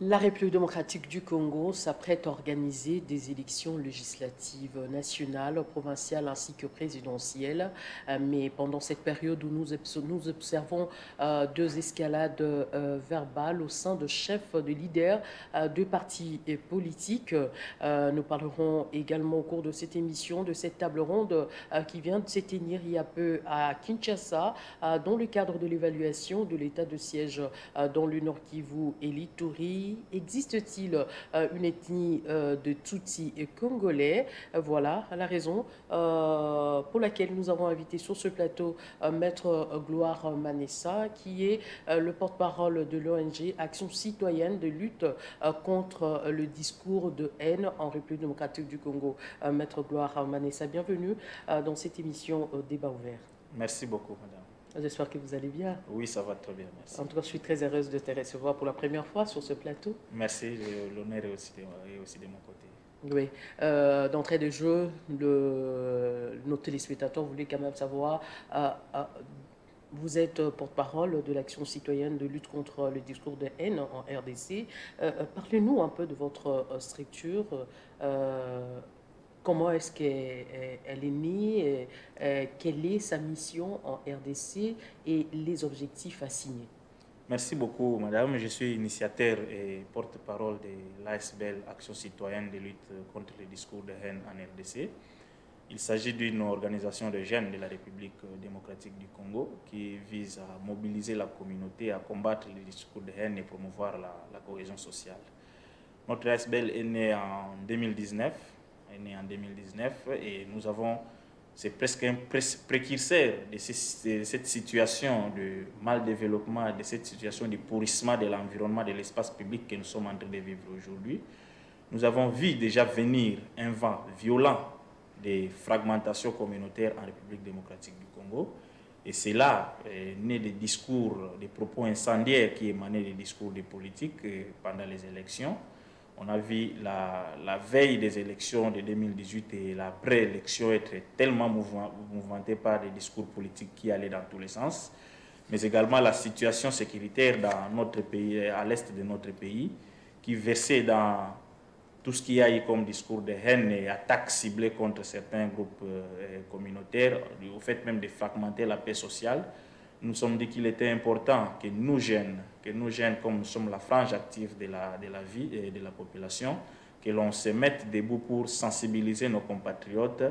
La République démocratique du Congo s'apprête à organiser des élections législatives nationales, provinciales ainsi que présidentielles. Mais pendant cette période où nous observons deux escalades verbales au sein de chefs, de leaders de partis politiques, nous parlerons également au cours de cette émission de cette table ronde qui vient de s'éteindre il y a peu à Kinshasa dans le cadre de l'évaluation de l'état de siège dans le Nord Kivu et l'Ituri. Existe-t-il une ethnie de Tutsi et Congolais? Voilà la raison pour laquelle nous avons invité sur ce plateau Maître Gloire Manessa, qui est le porte-parole de l'ONG Action citoyenne de lutte contre le discours de haine en République démocratique du Congo. Maître Gloire Manessa, bienvenue dans cette émission Débat ouvert. Merci beaucoup, madame. J'espère que vous allez bien. Oui, ça va très bien, merci. En tout cas, je suis très heureuse de te recevoir pour la première fois sur ce plateau. Merci, l'honneur est aussi de mon côté. Oui, d'entrée de jeu, nos téléspectateurs voulaient quand même savoir, vous êtes porte-parole de l'Action citoyenne de lutte contre le discours de haine en RDC. Parlez-nous un peu de votre structure. Comment est-ce qu'elle est née, quelle est sa mission en RDC et les objectifs assignés? Merci beaucoup, madame. Je suis initiateur et porte-parole de l'ASBL, Action citoyenne de lutte contre le discours de haine en RDC. Il s'agit d'une organisation de jeunes de la République démocratique du Congo qui vise à mobiliser la communauté, à combattre le discours de haine et promouvoir la cohésion sociale. Notre ASBL est né en 2019. Et nous avons, c'est presque un précurseur de cette situation de mal développement, de cette situation de pourrissement de l'environnement, de l'espace public que nous sommes en train de vivre aujourd'hui. Nous avons vu déjà venir un vent violent de fragmentation communautaire en République démocratique du Congo. Et c'est là né des discours, des propos incendiaires qui émanaient des discours des politiques pendant les élections. On a vu la veille des élections de 2018 et la pré-élection être tellement mouvementée par des discours politiques qui allaient dans tous les sens, mais également la situation sécuritaire dans notre pays, à l'est de notre pays, qui versait dans tout ce qu'il y a eu comme discours de haine et attaques ciblées contre certains groupes communautaires, au fait même de fragmenter la paix sociale. Nous nous sommes dit qu'il était important que nous jeunes, comme nous sommes la frange active de la vie et de la population, que l'on se mette debout pour sensibiliser nos compatriotes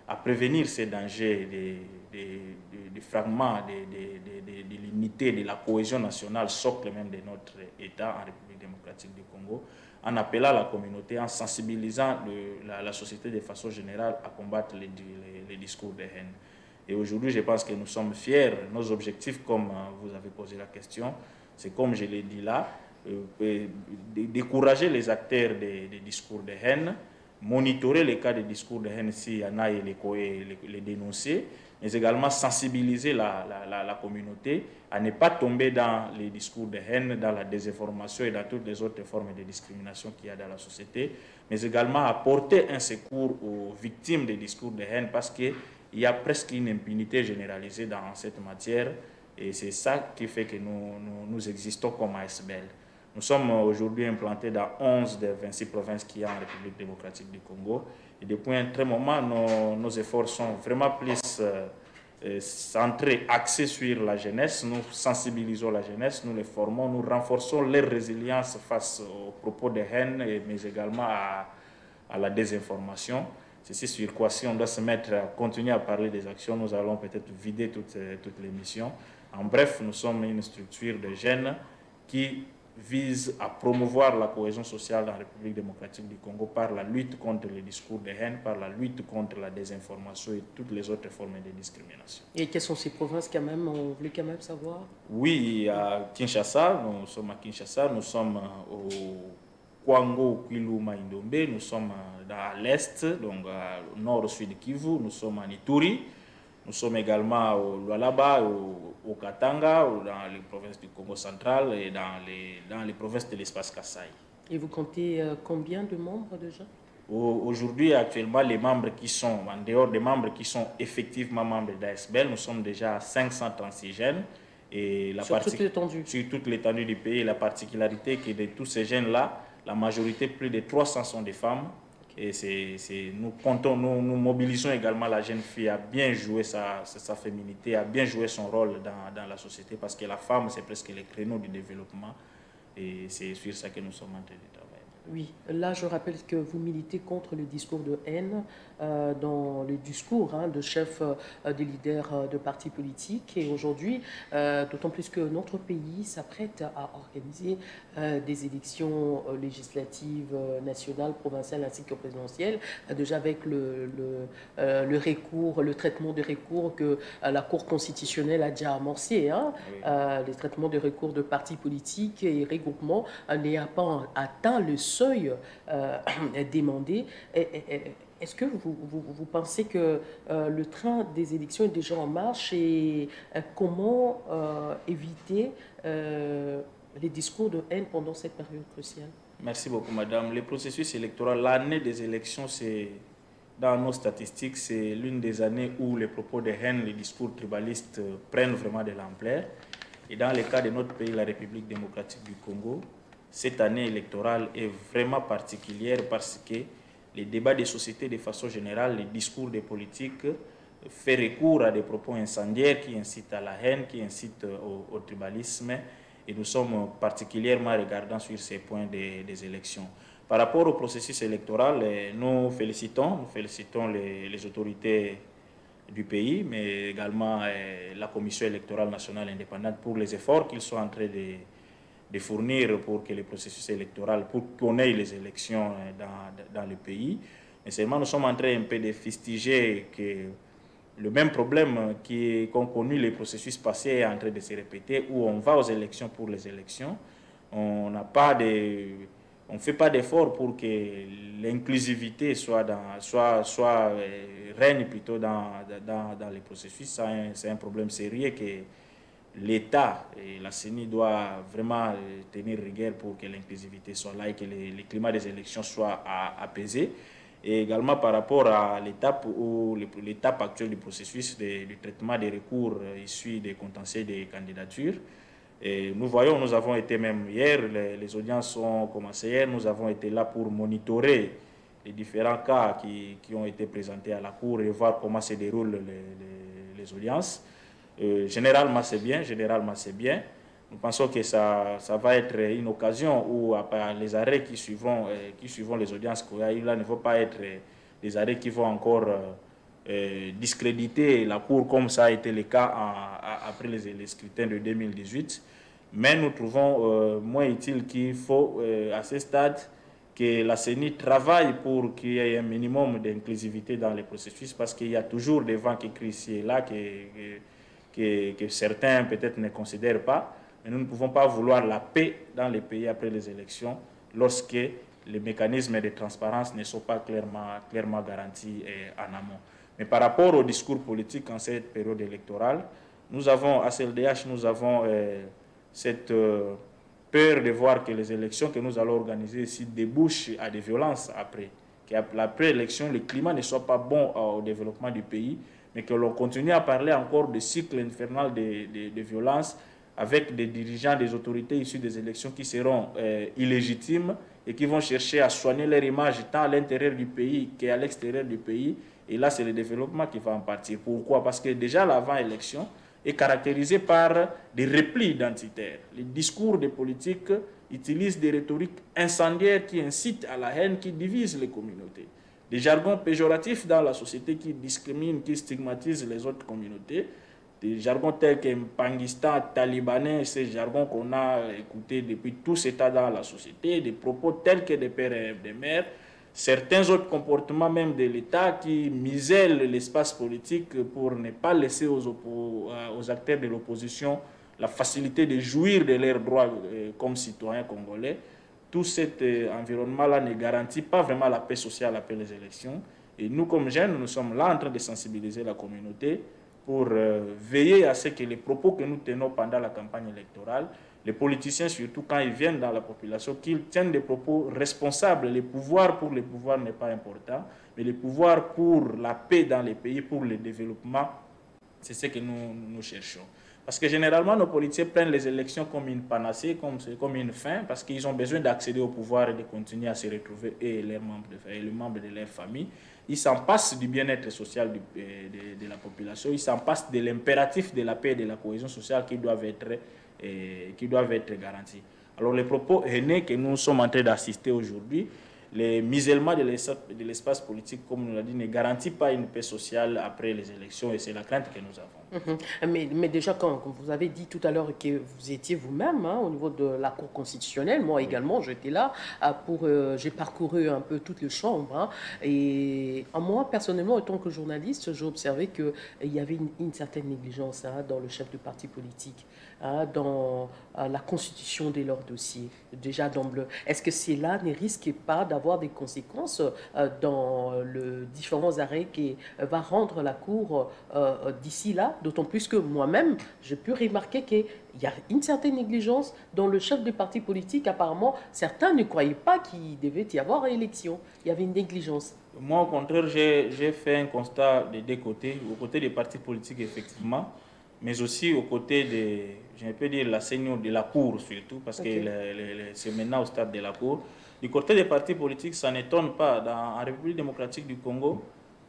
à prévenir ces dangers des fragments de l'unité, de la cohésion nationale, socle même de notre État en République démocratique du Congo, en appelant la communauté, en sensibilisant la société de façon générale à combattre les discours de haine. Et aujourd'hui, je pense que nous sommes fiers. Nos objectifs, comme vous avez posé la question, c'est comme je l'ai dit là, décourager les acteurs des discours de haine, monitorer les cas de discours de haine s'il y en a et les dénoncer, mais également sensibiliser la communauté à ne pas tomber dans les discours de haine, dans la désinformation et dans toutes les autres formes de discrimination qu'il y a dans la société, mais également apporter un secours aux victimes des discours de haine parce qu'il y a presque une impunité généralisée dans cette matière et c'est ça qui fait que nous existons comme ASBL. Nous sommes aujourd'hui implantés dans 11 des 26 provinces qu'il y a en République démocratique du Congo. Et depuis un très moment, nos efforts sont vraiment plus centrés, axés sur la jeunesse. Nous sensibilisons la jeunesse, nous les formons, nous renforçons leur résilience face aux propos de haine, mais également à la désinformation. C'est sur quoi, si on doit se mettre à continuer à parler des actions, nous allons peut-être vider toute l'émission. En bref, nous sommes une structure de jeunes qui vise à promouvoir la cohésion sociale dans la République démocratique du Congo par la lutte contre les discours de haine, par la lutte contre la désinformation et toutes les autres formes de discrimination. Et quelles sont ces provinces quand même, on voulait quand même savoir? Oui, à Kinshasa, nous sommes à Kinshasa, nous sommes au Kwango, Kwilu, Maindombe, nous sommes dans l'Est, donc au nord-sud de Kivu, nous sommes en Ituri, nous sommes également au Lualaba, au Katanga, dans les provinces du Congo central et dans les provinces de l'espace Kasaï. Et vous comptez combien de membres déjà? Aujourd'hui, actuellement, les membres qui sont, en dehors des membres qui sont effectivement membres d'ASBL, nous sommes déjà à 536 jeunes Et sur toute l'étendue. Sur toute l'étendue du pays. La particularité que de tous ces jeunes-là, la majorité, plus de 300 sont des femmes. Et nous comptons, nous mobilisons également la jeune fille à bien jouer sa féminité, à bien jouer son rôle dans la société, parce que la femme, c'est presque le créneau du développement. Et c'est sur ça que nous sommes en train de travailler. Oui, là je rappelle que vous militez contre le discours de haine dans les discours de chefs, des leaders de partis politiques. Et aujourd'hui, d'autant plus que notre pays s'apprête à organiser des élections législatives nationales, provinciales ainsi que présidentielles, déjà avec le recours, le traitement des recours que la Cour constitutionnelle a déjà amorcé. Oui. Les traitements des recours de partis politiques et regroupements n'ayant pas atteint le seuil demandé. Est-ce que vous pensez que le train des élections est déjà en marche et comment éviter les discours de haine pendant cette période cruciale? Merci beaucoup, madame. Le processus électoral, l'année des élections, c'est, dans nos statistiques, c'est l'une des années où les propos de haine, les discours tribalistes prennent vraiment de l'ampleur. Et dans le cas de notre pays, la République démocratique du Congo, cette année électorale est vraiment particulière parce que les débats des sociétés de façon générale, les discours des politiques fait recours à des propos incendiaires qui incitent à la haine, qui incitent au tribalisme. Et nous sommes particulièrement regardants sur ces points des élections. Par rapport au processus électoral, nous félicitons les autorités du pays, mais également la Commission électorale nationale indépendante pour les efforts qu'ils sont en train de fournir pour que le processus électoral, pour qu'on ait les élections dans le pays. Mais seulement nous sommes en train un peu de fustiger que le même problème qu'ont connu les processus passés est en train de se répéter, où on va aux élections pour les élections. On n'a pas de... On ne fait pas d'effort pour que l'inclusivité règne plutôt dans les processus. C'est un problème sérieux que l'État et la CENI doivent vraiment tenir rigueur pour que l'inclusivité soit là et que le climat des élections soit apaisé. Et également par rapport à l'étape actuelle du processus du traitement des recours issus des contentieux des candidatures. Et nous avons été même hier, les audiences ont commencé hier, nous avons été là pour monitorer les différents cas qui ont été présentés à la Cour et voir comment se déroulent les audiences. Généralement c'est bien. Nous pensons que ça va être une occasion où les arrêts qui suivront les audiences qu'il y a eu là ne vont pas être des arrêts qui vont encore discréditer la Cour comme ça a été le cas après les scrutins de 2018. Mais nous trouvons moins utile qu'il faut à ce stade que la CENI travaille pour qu'il y ait un minimum d'inclusivité dans les processus parce qu'il y a toujours des vents qui crient ici et là que certains peut-être ne considèrent pas. Mais nous ne pouvons pas vouloir la paix dans les pays après les élections lorsque les mécanismes de transparence ne sont pas clairement garantis en amont. Mais par rapport au discours politique en cette période électorale, nous avons, à CLDH, nous avons cette peur de voir que les élections que nous allons organiser ici débouchent à des violences après. Qu'après l'élection, le climat ne soit pas bon au développement du pays, mais que l'on continue à parler encore de cycle infernal de violences avec des dirigeants des autorités issues des élections qui seront illégitimes et qui vont chercher à soigner leur image tant à l'intérieur du pays qu'à l'extérieur du pays. Et là, c'est le développement qui va en partir. Pourquoi? Parce que déjà l'avant-élection est caractérisé par des replis identitaires. Les discours des politiques utilisent des rhétoriques incendiaires qui incitent à la haine, qui divisent les communautés. Des jargons péjoratifs dans la société qui discriminent, qui stigmatisent les autres communautés. Des jargons tels que Pangistan, talibanais, ces jargons qu'on a écoutés depuis tout ce temps dans la société, des propos tels que des pères et des mères, certains autres comportements même de l'État qui misèlent l'espace politique pour ne pas laisser aux acteurs de l'opposition la facilité de jouir de leurs droits comme citoyens congolais. Tout cet environnement-là ne garantit pas vraiment la paix sociale après les élections. Et nous, comme jeunes, nous sommes là en train de sensibiliser la communauté pour veiller à ce que les propos que nous tenons pendant la campagne électorale, les politiciens surtout quand ils viennent dans la population, qu'ils tiennent des propos responsables. Les pouvoirs pour les pouvoirs n'est pas important, mais les pouvoirs pour la paix dans les pays, pour le développement, c'est ce que nous cherchons. Parce que généralement, nos politiciens prennent les élections comme une panacée, comme une fin, parce qu'ils ont besoin d'accéder au pouvoir et de continuer à se retrouver, et les membres de leur famille. Ils s'en passent du bien-être social de la population, ils s'en passent de l'impératif de la paix et de la cohésion sociale qui doivent être garantis. Alors les propos haineux que nous sommes en train d'assister aujourd'hui, le musellement de l'espace politique, comme nous l'a dit, ne garantit pas une paix sociale après les élections et c'est la crainte que nous avons. Mais déjà, quand vous avez dit tout à l'heure que vous étiez vous-même au niveau de la Cour constitutionnelle, moi également, j'étais là j'ai parcouru un peu toutes les chambres. Et moi, personnellement, en tant que journaliste, j'ai observé qu'il y avait une certaine négligence dans le chef de parti politique, dans la constitution de leurs dossiers, déjà d'emblée. Est-ce que cela ne risque pas d'avoir des conséquences dans les différents arrêts qui va rendre la Cour d'ici là? D'autant plus que moi-même, j'ai pu remarquer qu'il y a une certaine négligence dans le chef de parti politique. Apparemment, certains ne croyaient pas qu'il devait y avoir élection. Il y avait une négligence. Moi, au contraire, j'ai fait un constat des deux côtés. Au côté des partis politiques, effectivement, mais aussi au côté je peux dire, la CENI, de la Cour surtout, parce que c'est maintenant au stade de la Cour. Du côté des partis politiques, ça n'étonne pas. En République démocratique du Congo,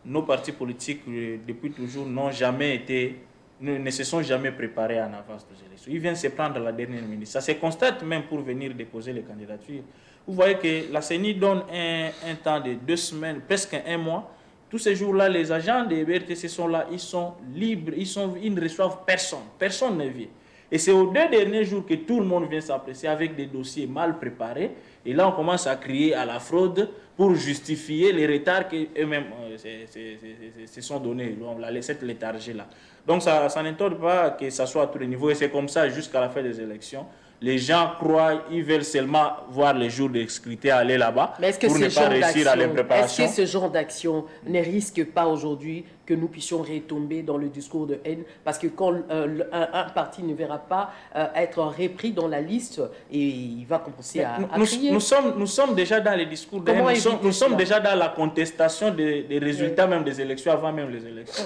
nos partis politiques, depuis toujours, ne se sont jamais préparés en avance des élections. Ils viennent se prendre à la dernière minute. Ça se constate même pour venir déposer les candidatures. Vous voyez que la CENI donne un temps de 2 semaines, presque 1 mois. Tous ces jours-là, les agents des BRTC sont là, ils sont libres, ils ne reçoivent personne. Personne ne vient. Et c'est aux 2 derniers jours que tout le monde vient s'apprécier avec des dossiers mal préparés. Et là, on commence à crier à la fraude pour justifier les retards qu'eux-mêmes se sont donnés, cette léthargie-là. Donc, ça n'étonne pas que ça soit à tous les niveaux. Et c'est comme ça jusqu'à la fin des élections. Les gens croient, ils veulent seulement voir les jours de scrutin aller là-bas pour ne pas réussir à les préparations. Est-ce que ce genre d'action ne risque pas aujourd'hui que nous puissions retomber dans le discours de haine? Parce que quand un parti ne verra pas être repris dans la liste, et il va commencer à crier. Nous sommes déjà dans les discours de haine. Nous sommes déjà dans la contestation des résultats même des élections, avant même les élections.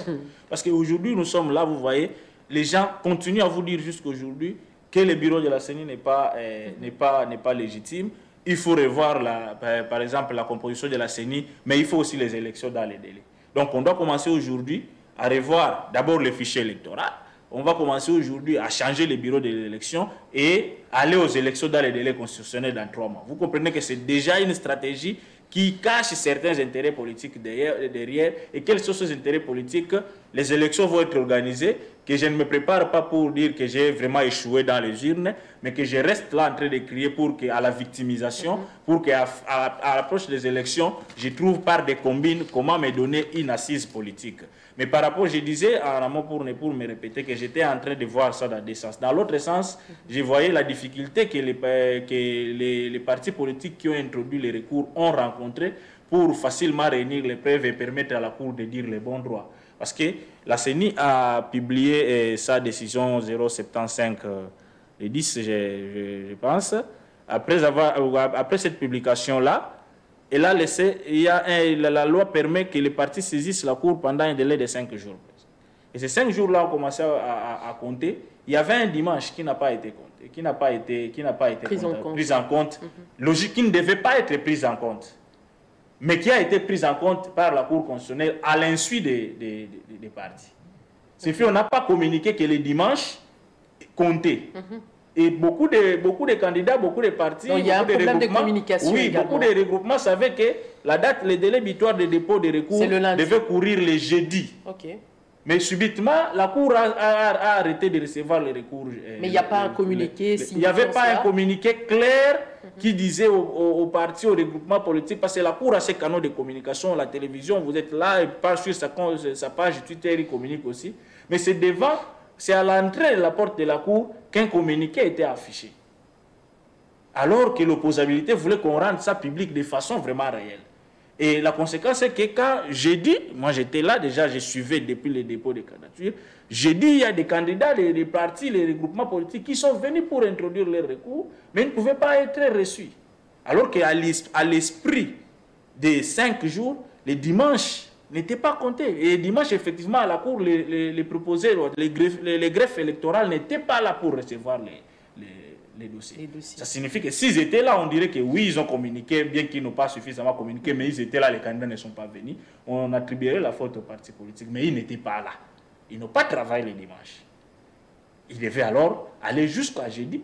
Parce qu'aujourd'hui, nous sommes là, vous voyez, les gens continuent à vous dire jusqu'aujourd'hui que le bureau de la CENI n'est pas légitime. Il faut revoir, par exemple, la composition de la CENI, mais il faut aussi les élections dans les délais. Donc, on doit commencer aujourd'hui à revoir d'abord le fichier électoral. On va commencer aujourd'hui à changer le bureau de l'élection et aller aux élections dans les délais constitutionnels dans 3 mois. Vous comprenez que c'est déjà une stratégie qui cache certains intérêts politiques derrière. Et quels sont ces intérêts politiques? Les élections vont être organisées, que je ne me prépare pas pour dire que j'ai vraiment échoué dans les urnes, mais que je reste là en train de crier à la victimisation, pour qu'à l'approche des élections, je trouve par des combines comment me donner une assise politique. Mais par rapport, je disais en amont pour me répéter que j'étais en train de voir ça dans deux sens. Dans l'autre sens, je voyais la difficulté que les partis politiques qui ont introduit les recours ont rencontré pour facilement réunir les preuves et permettre à la Cour de dire les bons droits. Parce que la CENI a publié sa décision 075 le 10, je pense. Après cette publication-là, elle a laissé, la loi permet que les partis saisissent la Cour pendant un délai de 5 jours. Et ces 5 jours-là ont commencé à compter. Il y avait un dimanche qui n'a pas été compté, qui n'a pas été pris en compte, logique qui ne devait pas être prise en compte, mais qui a été prise en compte par la Cour constitutionnelle à l'insu des partis. C'est fait, on n'a pas communiqué que les dimanches comptaient. Et beaucoup de candidats, beaucoup de partis, donc, il y a un problème de communication. Oui, également. Beaucoup de regroupements savaient que la date, le délai butoir de dépôt de recours devait courir le jeudi. Mais subitement, la Cour a arrêté de recevoir les recours. Mais il n'y a pas un communiqué. Il n'y avait pas un communiqué clair qui disait aux partis, aux regroupements politiques, parce que la Cour a ses canaux de communication, la télévision, vous êtes là, et pas sur sa page Twitter, il communique aussi. Mais c'est à l'entrée de la porte de la Cour qu'un communiqué était affiché. Alors que l'opposabilité voulait qu'on rende ça public de façon vraiment réelle. Et la conséquence, c'est que quand j'ai dit, moi j'étais là déjà, je suivais depuis le dépôt des candidatures, j'ai dit il y a des candidats, les partis, les regroupements politiques qui sont venus pour introduire leurs recours, mais ils ne pouvaient pas être reçus. Alors qu'à l'esprit des 5 jours, les dimanches n'était pas compté. Et dimanche, effectivement, à la Cour, les proposés, les greffes électorales n'étaient pas là pour recevoir les dossiers. Ça signifie que s'ils étaient là, on dirait que oui, ils ont communiqué, bien qu'ils n'ont pas suffisamment communiqué, mais ils étaient là, les candidats ne sont pas venus. On attribuerait la faute aux partis politiques, mais ils n'étaient pas là. Ils n'ont pas travaillé le dimanche. Ils devaient alors aller jusqu'à jeudi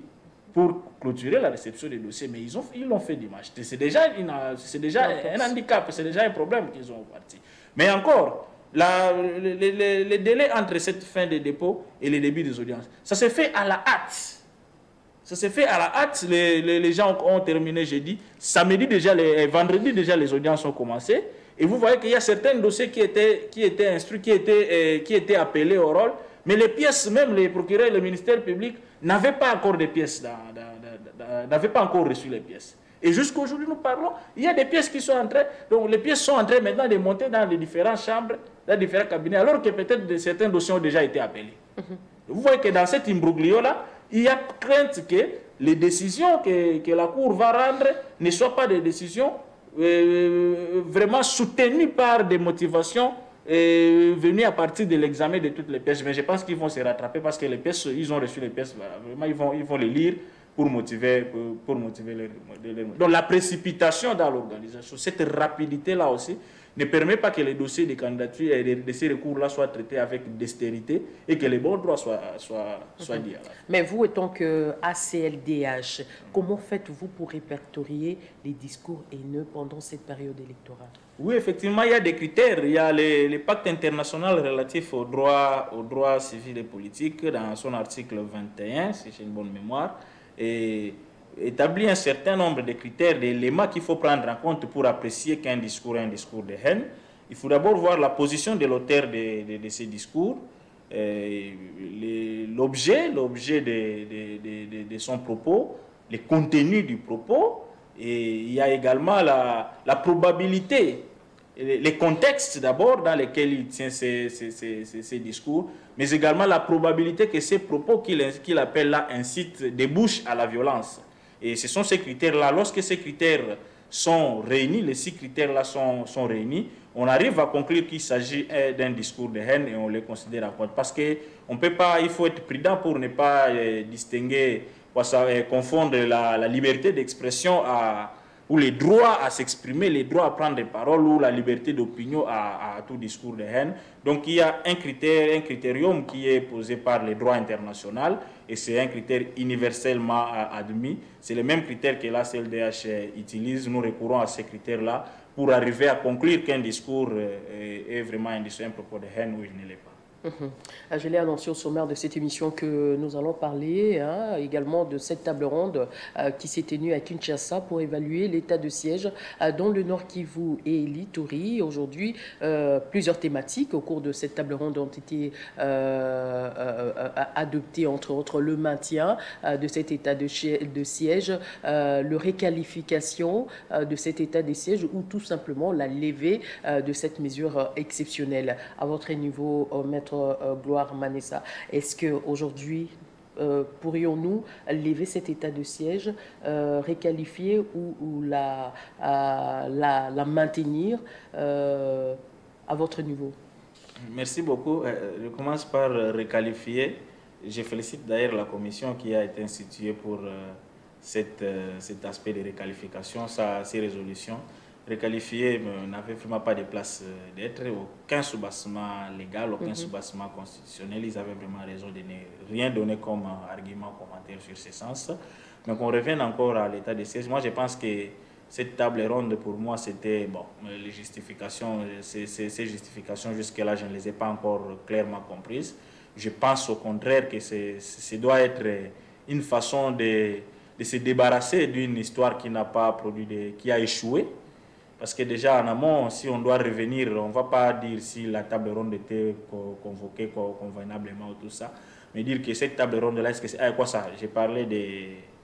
pour clôturer la réception des dossiers, mais ils l'ont fait dimanche. C'est déjà un handicap, c'est déjà un problème qu'ils ont parti. Mais encore, les délais entre cette fin de dépôt et le début des audiences, ça s'est fait à la hâte. Ça s'est fait à la hâte, les gens ont terminé jeudi. Samedi déjà, vendredi déjà, les audiences ont commencé. Et vous voyez qu'il y a certains dossiers qui étaient instruits, qui étaient appelés au rôle. Mais les pièces, même les procureurs et le ministère public, n'avaient pas encore de pièces, n'avaient pas encore reçu les pièces. Et jusqu'à aujourd'hui, nous parlons, il y a des pièces qui sont en train, donc les pièces sont en train maintenant de monter dans les différentes chambres, dans les différents cabinets, alors que peut-être certains dossiers ont déjà été appelés. Vous voyez que dans cet imbroglio-là, il y a crainte que les décisions que la Cour va rendre ne soient pas des décisions vraiment soutenues par des motivations venues à partir de l'examen de toutes les pièces. Mais je pense qu'ils vont se rattraper parce que les pièces, ils ont reçu les pièces, vraiment ils vont les lire pour motiver les. Donc la précipitation dans l'organisation, cette rapidité-là aussi, ne permet pas que les dossiers de candidature et de ces recours-là soient traités avec dextérité et que les bons droits soient dits. Mais vous, étant que ACLDH, comment faites-vous pour répertorier les discours haineux pendant cette période électorale? Oui, effectivement, il y a des critères. Il y a le pacte international relatif aux droits civils et politiques dans son article 21, si j'ai une bonne mémoire, et établit un certain nombre de critères, d'éléments qu'il faut prendre en compte pour apprécier qu'un discours est un discours de haine. Il faut d'abord voir la position de l'auteur de ces discours, l'objet de son propos, le contenu du propos, et il y a également la probabilité, les contextes d'abord dans lesquels il tient ces discours, mais également la probabilité que ces propos qu'il appelle là incitent, débouchent à la violence. Et ce sont ces critères-là. Lorsque ces critères sont réunis, les 6 critères-là sont réunis, on arrive à conclure qu'il s'agit d'un discours de haine et on les considère à compte. Parce qu'on peut pas, il faut être prudent pour ne pas distinguer, confondre la liberté d'expression ou les droits à s'exprimer, les droits à prendre des paroles ou la liberté d'opinion à tout discours de haine. Donc il y a un critérium qui est posé par les droits internationaux et c'est un critère universellement admis. C'est le même critère que la CLDH utilise. Nous recourons à ces critères-là pour arriver à conclure qu'un discours est vraiment un propos de haine ou il ne l'est pas. Je l'ai annoncé au sommaire de cette émission que nous allons parler également de cette table ronde qui s'est tenue à Kinshasa pour évaluer l'état de siège dans le Nord Kivu et l'Ituri. Aujourd'hui, plusieurs thématiques au cours de cette table ronde ont été adoptées, entre autres le maintien de cet état de siège, le réqualification de cet état de siège ou tout simplement la levée de cette mesure exceptionnelle. À votre niveau, Maître Gloire Manessa, est-ce qu'aujourd'hui, pourrions-nous lever cet état de siège, réqualifier ou la maintenir à votre niveau? Merci beaucoup. Je commence par réqualifier. Je félicite d'ailleurs la commission qui a été instituée pour cet aspect de réqualification, ces résolutions. Réqualifier n'avait vraiment pas de place d'être, aucun soubassement légal, aucun soubassement constitutionnel. Ils avaient vraiment raison de ne rien donner comme argument, commentaire sur ce sens. Donc on revient encore à l'état de siège. Moi je pense que cette table ronde pour moi c'était, bon, les justifications, ces justifications jusque-là je ne les ai pas encore clairement comprises. Je pense au contraire que ce doit être une façon de se débarrasser d'une histoire qui n'a pas produit, qui a échoué. Parce que déjà en amont, si on doit revenir, on ne va pas dire si la table ronde était convoquée convenablement ou tout ça, mais dire que cette table ronde-là, est-ce que c'est quoi ça? J'ai parlé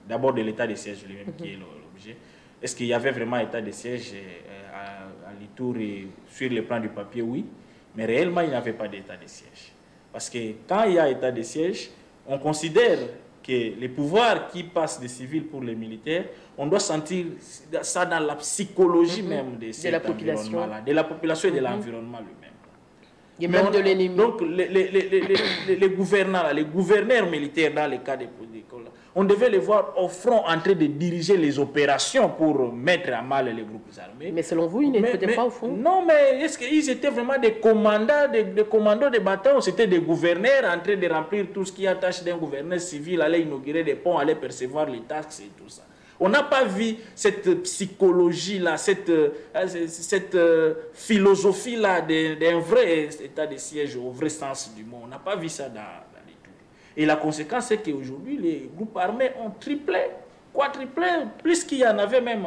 d'abord de l'état de siège lui-même qui est l'objet. Est-ce qu'il y avait vraiment état de siège à l'Ituri sur le plan du papier? Oui, mais réellement il n'y avait pas d'état de siège. Parce que quand il y a état de siège, on considère que les pouvoirs qui passent des civils pour les militaires, on doit sentir ça dans la psychologie même de la population et de l'environnement lui-même. Et même de l'ennemi. Donc, les gouvernants, les gouverneurs militaires dans les cas des écoles, on devait les voir au front en train de diriger les opérations pour mettre à mal les groupes armés. Mais selon vous, ils n'étaient pas au front? Non, mais est-ce qu'ils étaient vraiment des commandants, des commandos de bataillon? C'était des gouverneurs en train de remplir tout ce qui est tâche d'un gouverneur civil, aller inaugurer des ponts, aller percevoir les taxes et tout ça. On n'a pas vu cette psychologie-là, cette philosophie-là d'un vrai état de siège au vrai sens du mot. On n'a pas vu ça dans les tours. Et la conséquence, c'est qu'aujourd'hui, les groupes armés ont triplé, quadruplé, plus qu'il y en avait même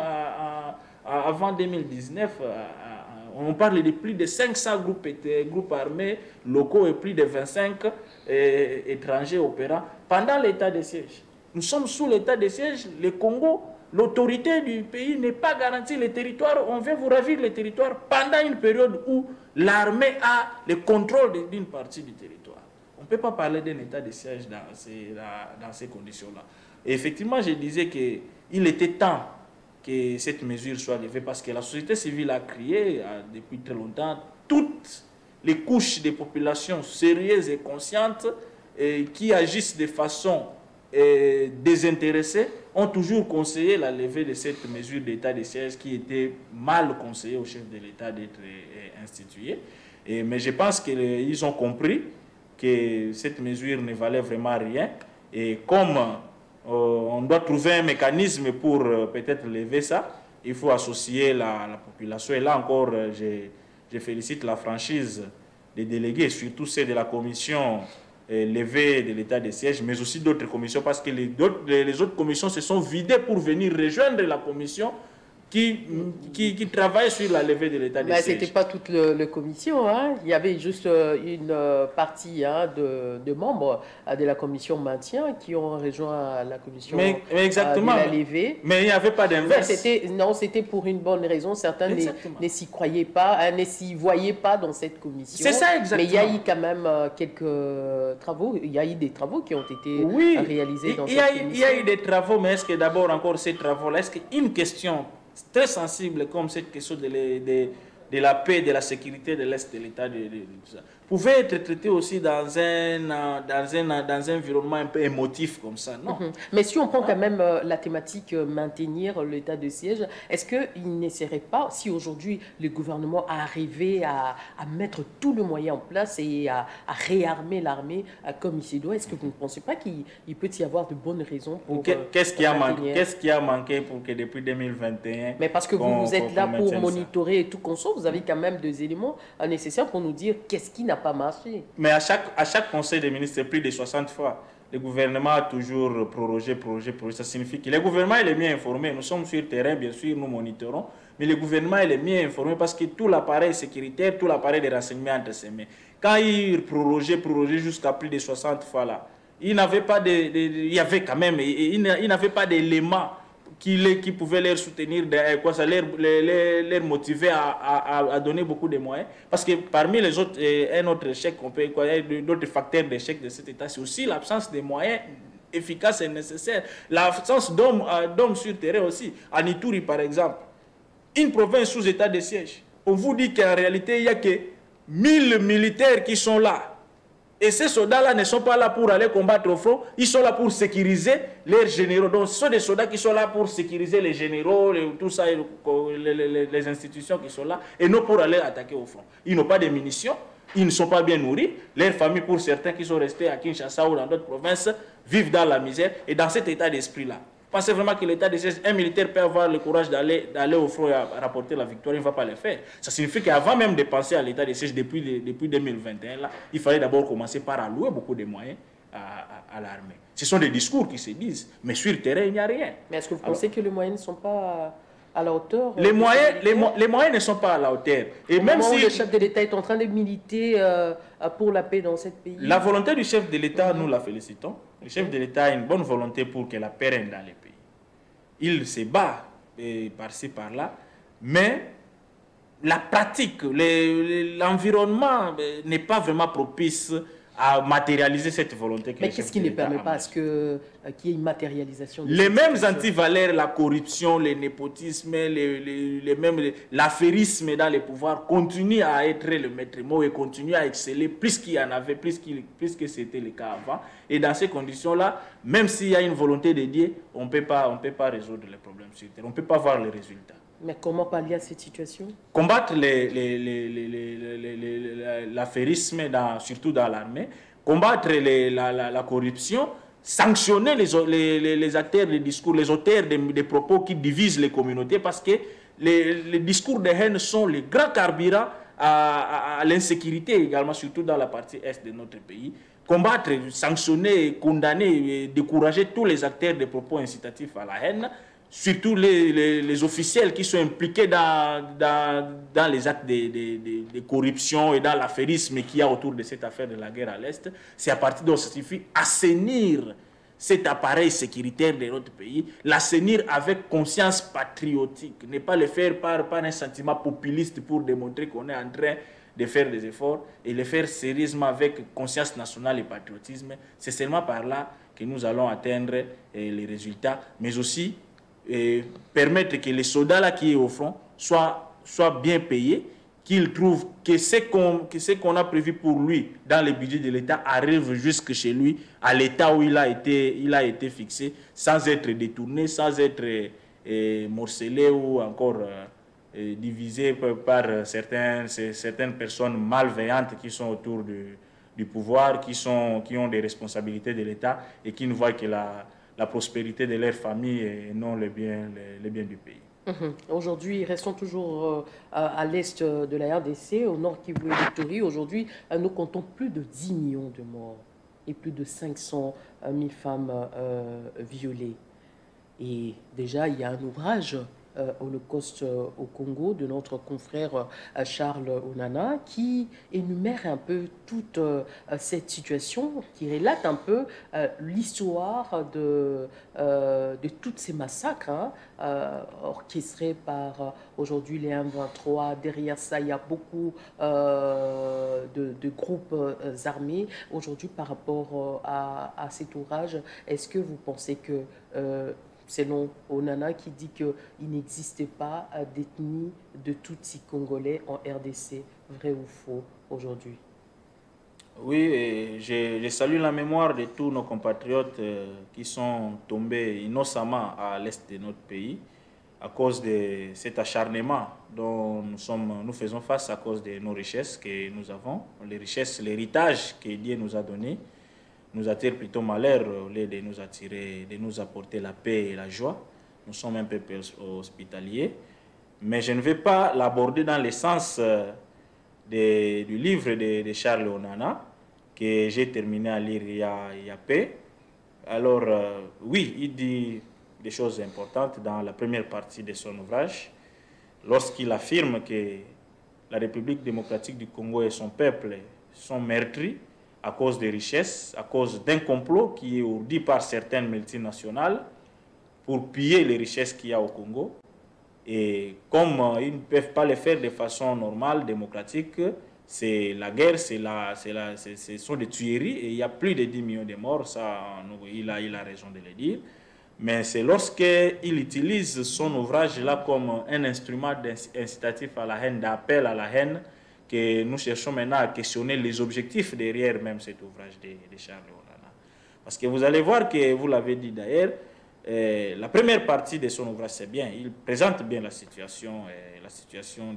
avant 2019. On parle de plus de 500 groupes armés locaux et plus de 25 étrangers opérants pendant l'état de siège. Nous sommes sous l'état de siège. Le Congo, l'autorité du pays n'est pas garantie. Les territoires, on vient vous ravir les territoires pendant une période où l'armée a le contrôle d'une partie du territoire. On ne peut pas parler d'un état de siège dans ces conditions-là. Et effectivement, je disais qu'il était temps que cette mesure soit levée parce que la société civile a crié depuis très longtemps. Toutes les couches des populations sérieuses et conscientes qui agissent de façon désintéressés ont toujours conseillé la levée de cette mesure d'état de siège qui était mal conseillée au chef de l'État d'être instituée. Mais je pense qu'ils ont compris que cette mesure ne valait vraiment rien. Et comme on doit trouver un mécanisme pour peut-être lever ça, il faut associer la population. Et là encore, je félicite la franchise des délégués, surtout ceux de la commission levée de l'état de siège, mais aussi d'autres commissions, parce que les autres commissions se sont vidées pour venir rejoindre la commission qui travaille sur la levée de l'état de siège. Ce n'était pas toute la commission, hein. Il y avait juste une partie de membres de la commission maintien qui ont rejoint la commission mais exactement. De la levée. Mais il n'y avait pas d'inverse. Non, c'était pour une bonne raison. Certains ne s'y croyaient pas, ne s'y voyaient pas dans cette commission. C'est ça exactement. Mais il y a eu quand même quelques travaux. Il y a eu des travaux qui ont été réalisés dans cette commission. Il y a eu des travaux, mais est-ce que d'abord encore ces travaux-là, est-ce qu'une question très sensible comme cette question de la paix et de la sécurité de l'Est de l'État, pouvait être traitée aussi dans un environnement un peu émotif comme ça, non? Mais si on prend quand même la thématique maintenir l'état de siège, est-ce qu'il n'essaierait pas, si aujourd'hui le gouvernement a arrivé à mettre tout le moyen en place et à réarmer l'armée comme il se doit, est-ce que vous ne pensez pas qu'il peut y avoir de bonnes raisons pour Qu'est-ce qui a manqué pour que depuis 2021... Mais parce que vous êtes là pour monitorer et tout conso, vous avez quand même des éléments nécessaires pour nous dire qu'est-ce qui n'a pas marché. Mais à chaque conseil des ministres, plus de 60 fois, le gouvernement a toujours prorogé. Ça signifie que le gouvernement est le mieux informé. Nous sommes sur le terrain, bien sûr, nous monitorons, mais le gouvernement est le mieux informé parce que tout l'appareil sécuritaire, tout l'appareil de renseignement entre ses mains. Quand il prorogeait jusqu'à plus de 60 fois là, il n'avait pas il y avait quand même, il n'avait pas d'éléments qui pouvaient les soutenir, les motiver à donner beaucoup de moyens. Parce que parmi les autres, un autre échec, d'autres facteurs d'échec de cet État, c'est aussi l'absence de moyens efficaces et nécessaires. L'absence d'hommes sur terrain aussi. À Ituri, par exemple, une province sous état de siège. On vous dit qu'en réalité, il n'y a que 1000 militaires qui sont là. Et ces soldats-là ne sont pas là pour aller combattre au front, ils sont là pour sécuriser leurs généraux. Donc ce sont des soldats qui sont là pour sécuriser les généraux, tout ça, les institutions qui sont là, et non pour aller attaquer au front. Ils n'ont pas de munitions, ils ne sont pas bien nourris. Leurs familles, pour certains qui sont restés à Kinshasa ou dans d'autres provinces, vivent dans la misère. Et dans cet état d'esprit-là, pensez vraiment que l'état de siège, un militaire peut avoir le courage d'aller au front et à rapporter la victoire, il ne va pas le faire. Ça signifie qu'avant même de penser à l'état de siège depuis 2021, là, il fallait d'abord commencer par allouer beaucoup de moyens à l'armée. Ce sont des discours qui se disent, mais sur le terrain, il n'y a rien. Mais est-ce que vous pensez que les moyens ne sont pas à la hauteur? Les moyens ne sont pas à la hauteur. Et même si le chef de l'État est en train de militer pour la paix dans ce pays. La volonté du chef de l'État, nous la félicitons. Le chef de l'État a une bonne volonté pour que la paix règne dans les pays. Il se bat par-ci, par-là, mais la pratique, l'environnement n'est pas vraiment propice à matérialiser cette volonté. Mais qu'est-ce qui ne permet pas qu'il y ait une matérialisation de les mêmes antivaleurs, la corruption, le népotisme, l'affairisme dans les pouvoirs continuent à être le maître mot et continuent à exceller plus qu'il y en avait, plus que c'était le cas avant. Et dans ces conditions-là, même s'il y a une volonté de Dieu, on ne peut pas résoudre les problèmes sur Terre. On ne peut pas voir les résultats. Mais comment pallier à cette situation? Combattre l'affairisme, surtout dans l'armée, combattre la corruption, sanctionner les acteurs des discours, les auteurs des propos qui divisent les communautés, parce que les discours de haine sont les grands carburants à l'insécurité également, surtout dans la partie est de notre pays. Combattre, sanctionner, condamner, et décourager tous les acteurs des propos incitatifs à la haine, surtout les officiels qui sont impliqués dans les actes de corruption et dans l'affairisme qu'il y a autour de cette affaire de la guerre à l'Est. C'est à partir de ça suffit assainir cet appareil sécuritaire de notre pays, l'assainir avec conscience patriotique, ne pas le faire par un sentiment populiste pour démontrer qu'on est en train de faire des efforts, et le faire sérieusement avec conscience nationale et patriotisme. C'est seulement par là que nous allons atteindre les résultats, mais aussi permettre que les soldats là qui est au front soient bien payés, qu'il trouve que ce qu'on a prévu pour lui dans le budget de l'État arrive jusque chez lui, à l'État où il a été fixé, sans être détourné, sans être morcelé ou encore divisé par certaines personnes malveillantes qui sont autour du pouvoir, qui ont des responsabilités de l'État et qui ne voient que la prospérité de leur famille et non les biens du pays. Aujourd'hui, restons toujours à l'est de la RDC, au nord Kivu et Victorie. Aujourd'hui, nous comptons plus de 10 millions de morts et plus de 500 000 femmes violées. Et déjà, il y a un ouvrage, Holocauste au Congo, de notre confrère Charles Onana, qui énumère un peu toute cette situation, qui relate un peu l'histoire de tous ces massacres orchestrés par aujourd'hui les M23. Derrière ça, il y a beaucoup de groupes armés. Aujourd'hui, par rapport à cet ouvrage, est-ce que vous pensez que selon Onana qui dit qu'il n'existe pas d'ethnie de Tutsi congolais en RDC, vrai ou faux aujourd'hui? Oui, je salue la mémoire de tous nos compatriotes qui sont tombés innocemment à l'est de notre pays à cause de cet acharnement dont nous faisons face à cause de nos richesses que nous avons, les richesses, l'héritage que Dieu nous a donné, nous attire plutôt malheur au lieu de nous attirer, de nous apporter la paix et la joie. Nous sommes un peuple hospitalier, mais je ne vais pas l'aborder dans le sens du livre de Charles Onana que j'ai terminé à lire il y a peu. Alors, oui, il dit des choses importantes dans la première partie de son ouvrage, lorsqu'il affirme que la République démocratique du Congo et son peuple sont meurtris à cause des richesses, à cause d'un complot qui est ourdi par certaines multinationales pour piller les richesses qu'il y a au Congo. Et comme ils ne peuvent pas le faire de façon normale, démocratique, c'est la guerre, ce sont des tueries et il y a plus de 10 millions de morts, ça, il a raison de le dire. Mais c'est lorsqu'il utilise son ouvrage là comme un instrument incitatif à la haine, d'appel à la haine, que nous cherchons maintenant à questionner les objectifs derrière même cet ouvrage de Charles Onana. Parce que vous allez voir que, vous l'avez dit d'ailleurs, la première partie de son ouvrage, c'est bien, il présente bien la situation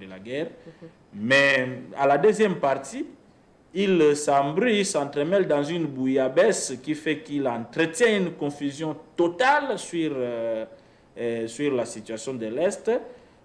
de la guerre, mais à la deuxième partie, il s'embrouille, s'entremêle dans une bouillabaisse qui fait qu'il entretient une confusion totale sur la situation de l'Est.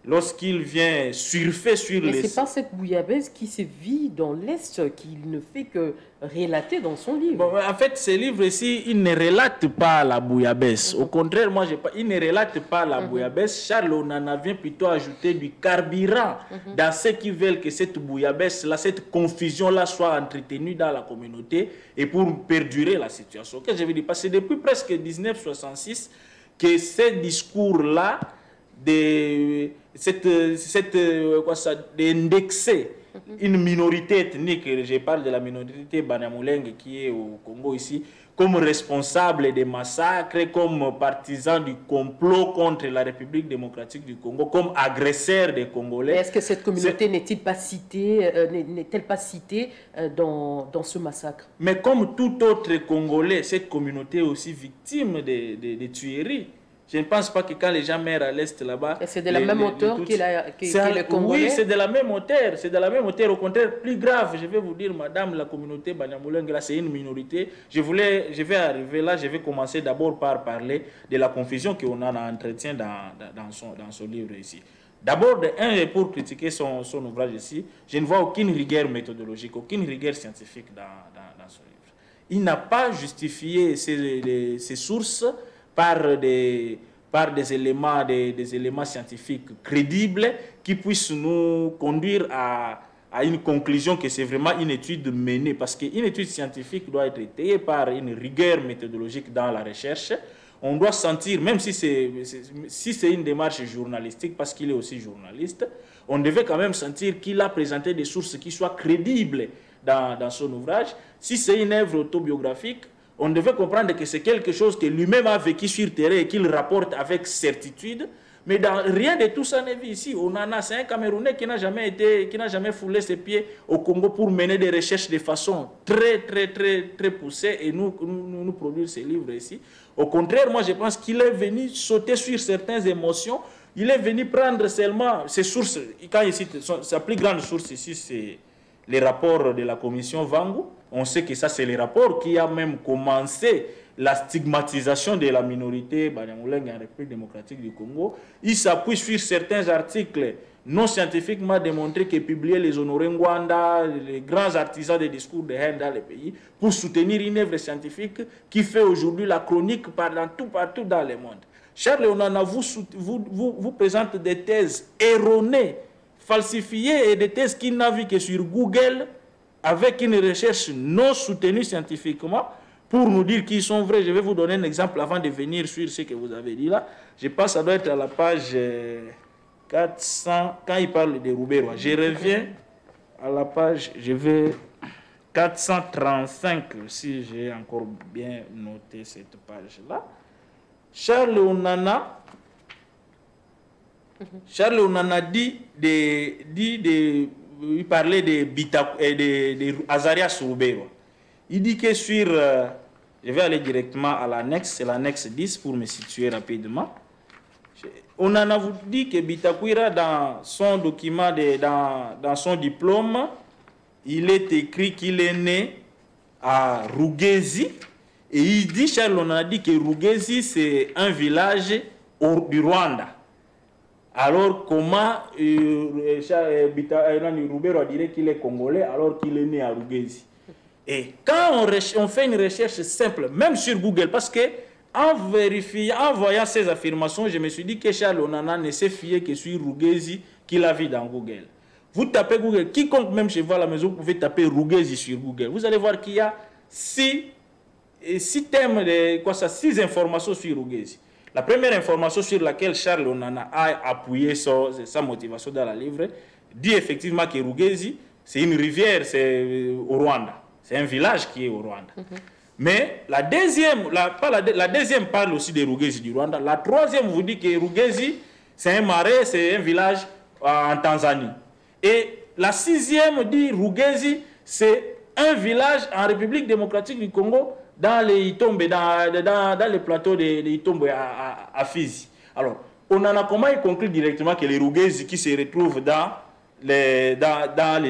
Lorsqu'il vient surfer sur les... Mais ce n'est pas cette bouillabaisse qui se vit dans l'Est qu'il ne fait que relater dans son livre. Bon, en fait, ce livre-ci, il ne relate pas la bouillabaisse. Au contraire, il ne relate pas la bouillabaisse. Charles Onana vient plutôt ajouter du carburant dans ceux qui veulent que cette bouillabaisse-là, cette confusion-là soit entretenue dans la communauté et pour perdurer la situation. Qu'est-ce que je veux dire? Parce que depuis presque 1966 que ces discours-là d'indexer une minorité ethnique, je parle de la minorité Banyamulenge qui est au Congo ici, comme responsable des massacres, comme partisan du complot contre la République démocratique du Congo, comme agresseur des Congolais. Est-ce que cette communauté n'est-elle pas citée, dans ce massacre? Mais comme tout autre Congolais, cette communauté est aussi victime des tueries. Je ne pense pas que quand les gens meurent à l'Est là-bas... C'est de la même hauteur que le Congolais? Oui, c'est de la même hauteur. C'est de la même hauteur. Au contraire, plus grave, je vais vous dire, madame, la communauté Banyamulenge, là, c'est une minorité. Je vais arriver là, je vais commencer d'abord par parler de la confusion qu'on a entretient dans son livre ici. D'abord, pour critiquer son ouvrage ici, je ne vois aucune rigueur méthodologique, aucune rigueur scientifique dans son livre. Il n'a pas justifié ses sources par des éléments scientifiques crédibles qui puissent nous conduire à une conclusion que c'est vraiment une étude menée. Parce qu'une étude scientifique doit être étayée par une rigueur méthodologique dans la recherche. On doit sentir, même si c'est une démarche journalistique, parce qu'il est aussi journaliste, on devait quand même sentir qu'il a présenté des sources qui soient crédibles dans son ouvrage. Si c'est une œuvre autobiographique, on devait comprendre que c'est quelque chose que lui-même a vécu sur terrain et qu'il rapporte avec certitude. Mais rien de tout ça n'est vu ici. C'est un Camerounais qui n'a jamais foulé ses pieds au Congo pour mener des recherches de façon très poussée et nous produire ces livres ici. Au contraire, moi je pense qu'il est venu sauter sur certaines émotions. Il est venu prendre seulement ses sources. Quand il cite sa plus grande source ici, c'est les rapports de la commission Vangu. On sait que ça, c'est les rapports qui a même commencé la stigmatisation de la minorité Banyamulenge en République démocratique du Congo. Il s'appuie sur certains articles non scientifiquement démontrés que publiaient les Honoré Ngwanda, les grands artisans des discours de haine dans le pays, pour soutenir une œuvre scientifique qui fait aujourd'hui la chronique partout dans le monde. Charles Onana vous présente des thèses erronées, falsifiées et des thèses qu'il n'a vues que sur Google, avec une recherche non soutenue scientifiquement, pour nous dire qu'ils sont vrais. Je vais vous donner un exemple avant de venir sur ce que vous avez dit là. Je pense que ça doit être à la page 400, quand il parle de Rouberois. Je reviens à la page, 435, si j'ai encore bien noté cette page-là. Charles Onana il parlait de Azarias Rouberois. Il dit que sur... je vais aller directement à l'annexe, c'est l'annexe 10 pour me situer rapidement. On en a dit que Bitakwira, dans son document, dans son diplôme, il est écrit qu'il est né à Rugezi. Et il dit, Charles, on a dit que Rugezi, c'est un village du Rwanda. Alors, comment Rouberois dirait qu'il est congolais alors qu'il est né à Rugezi? Et quand on fait une recherche simple, même sur Google, parce que en voyant ces affirmations, je me suis dit que Charles Onana ne s'est fié que sur Rugezi qu'il a vu dans Google. Vous tapez Google, quiconque même chez vous à la maison, vous pouvez taper Rugezi sur Google. Vous allez voir qu'il y a 6 informations sur Rugezi. La première information sur laquelle Charles Onana a appuyé sa motivation dans la livre dit effectivement que Rugezi, c'est une rivière, c'est au Rwanda. C'est un village qui est au Rwanda. Mais la deuxième parle aussi de Rugezi du Rwanda. La troisième vous dit que Rugezi, c'est un marais, c'est un village en Tanzanie. Et la sixième dit Rugezi, c'est un village en République démocratique du Congo, dans les Itombe, dans les plateaux de Itombe à Fizi. Alors, on en a comment il conclut directement que les Rugezi qui se retrouvent dans les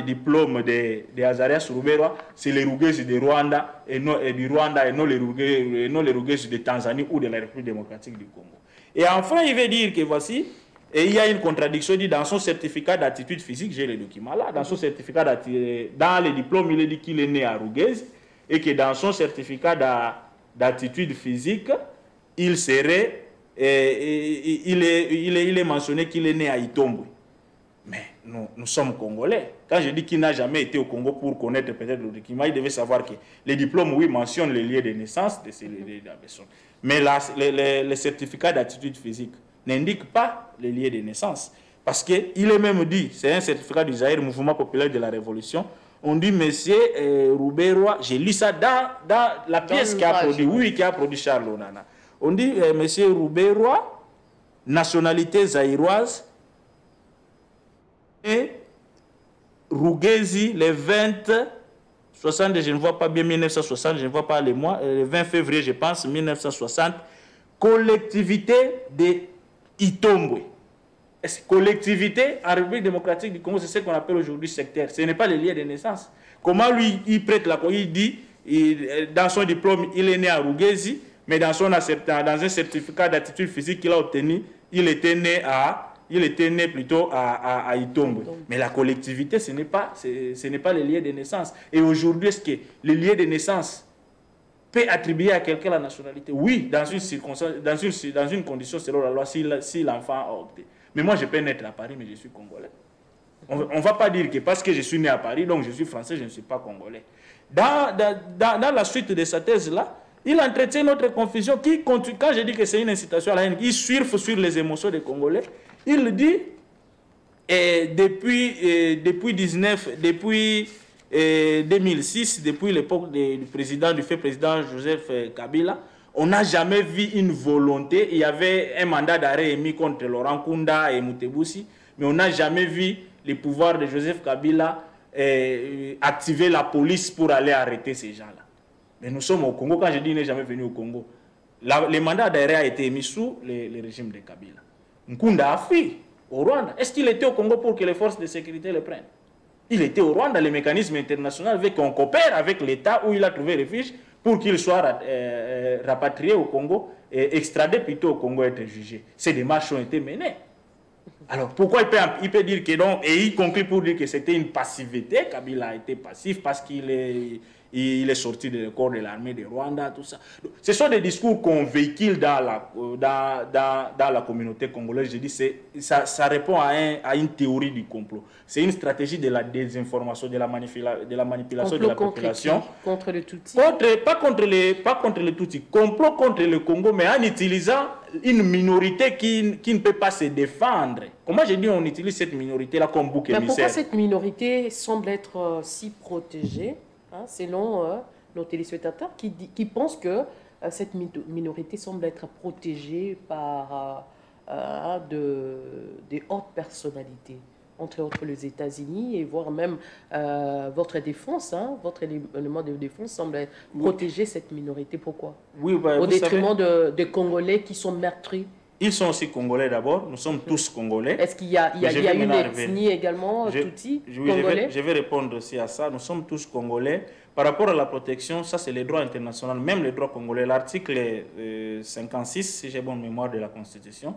diplômes de Azarias Rouberois, c'est les Rugezi du Rwanda et non les Rugezi de Tanzanie ou de la République démocratique du Congo. Et enfin, il veut dire que voici, et il y a une contradiction, dit dans son certificat d'attitude physique, j'ai le document là, dans son certificat dans les diplômes, il est dit qu'il est né à Rugezi et que dans son certificat d'attitude physique, il est mentionné qu'il est né à Itombwe. Mais nous sommes Congolais. Quand je dis qu'il n'a jamais été au Congo pour connaître peut-être le document, il devait savoir que les diplômes, oui, mentionnent les lieux de naissance de la personne. Mais les certificats d'attitude physique n'indiquent pas les lieux de naissance. Parce qu'il est même dit, c'est un certificat du Zaïre, Mouvement populaire de la Révolution. On dit, monsieur Rouberois, j'ai lu ça dans la pièce qui a produit, oui, qui a produit Charles Onana. On dit, monsieur Rouberois, nationalité zaïroise, et Rougezi, les 60, je ne vois pas bien 1960, je ne vois pas les mois, le 20 février, je pense, 1960, collectivité de Itombwe. Collectivité en République démocratique du Congo, c'est ce qu'on appelle aujourd'hui sectaire. Ce n'est pas le lien de naissance. Comment lui, il prête la... Il dit, dans son diplôme, il est né à Rougezi, mais dans un certificat d'attitude physique qu'il a obtenu, il était né plutôt à Itombwe. Mais la collectivité, ce n'est pas le lien de naissance. Et aujourd'hui, est-ce que le lien de naissance peut attribuer à quelqu'un la nationalité? Oui, dans une circonstance, dans une condition selon la loi, si l'enfant a opté. Mais moi, je peux naître à Paris, mais je suis congolais. On ne va pas dire que parce que je suis né à Paris, donc je suis français, je ne suis pas congolais. Dans la suite de sa thèse-là, il entretient notre confusion qui continue. Quand je dis que c'est une incitation à la haine, il surfe sur les émotions des Congolais. Il dit, depuis 2006, depuis l'époque du fait président Joseph Kabila, on n'a jamais vu une volonté. Il y avait un mandat d'arrêt émis contre Laurent Kunda et Mutebousi, mais on n'a jamais vu les pouvoirs de Joseph Kabila activer la police pour aller arrêter ces gens-là. Mais nous sommes au Congo. Quand je dis qu'il n'est jamais venu au Congo, le mandat d'arrêt a été émis sous le régime de Kabila. Nkunda a fui au Rwanda. Est-ce qu'il était au Congo pour que les forces de sécurité le prennent? Il était au Rwanda. Les mécanismes internationaux avec qu'on coopère avec l'État où il a trouvé refuge pour qu'il soit rapatrié au Congo et extradé plutôt au Congo et être jugé. Ces démarches ont été menées. Alors pourquoi il peut dire que non, et il conclut pour dire que c'était une passivité, Kabila a été passif parce qu'il est sorti du corps de l'armée de Rwanda, tout ça. Donc, ce sont des discours qu'on véhicule dans la communauté congolaise. Je dis ça répond à une théorie du complot. C'est une stratégie de la désinformation, de la manipulation de la population. Contre le Tutsi. Pas contre le Tutsi. Complot contre le Congo, mais en utilisant une minorité qui ne peut pas se défendre. Comment j'ai dit on utilise cette minorité-là comme bouc émissaire? Pourquoi cette minorité semble être si protégée, hein, selon nos téléspectateurs qui pensent que cette minorité semble être protégée par des hautes personnalités, entre autres les États-Unis, et voire même votre défense, hein, votre élément de défense semble protéger cette minorité. Pourquoi? Oui, au détriment des Congolais qui sont meurtris. Ils sont aussi Congolais d'abord, nous sommes tous Congolais. Est-ce qu'il y a une ethnie également, Tutsi, Congolais? Je vais répondre aussi à ça. Nous sommes tous Congolais. Par rapport à la protection, ça c'est les droits internationaux, même les droits congolais. L'article 56, si j'ai bonne mémoire de la Constitution,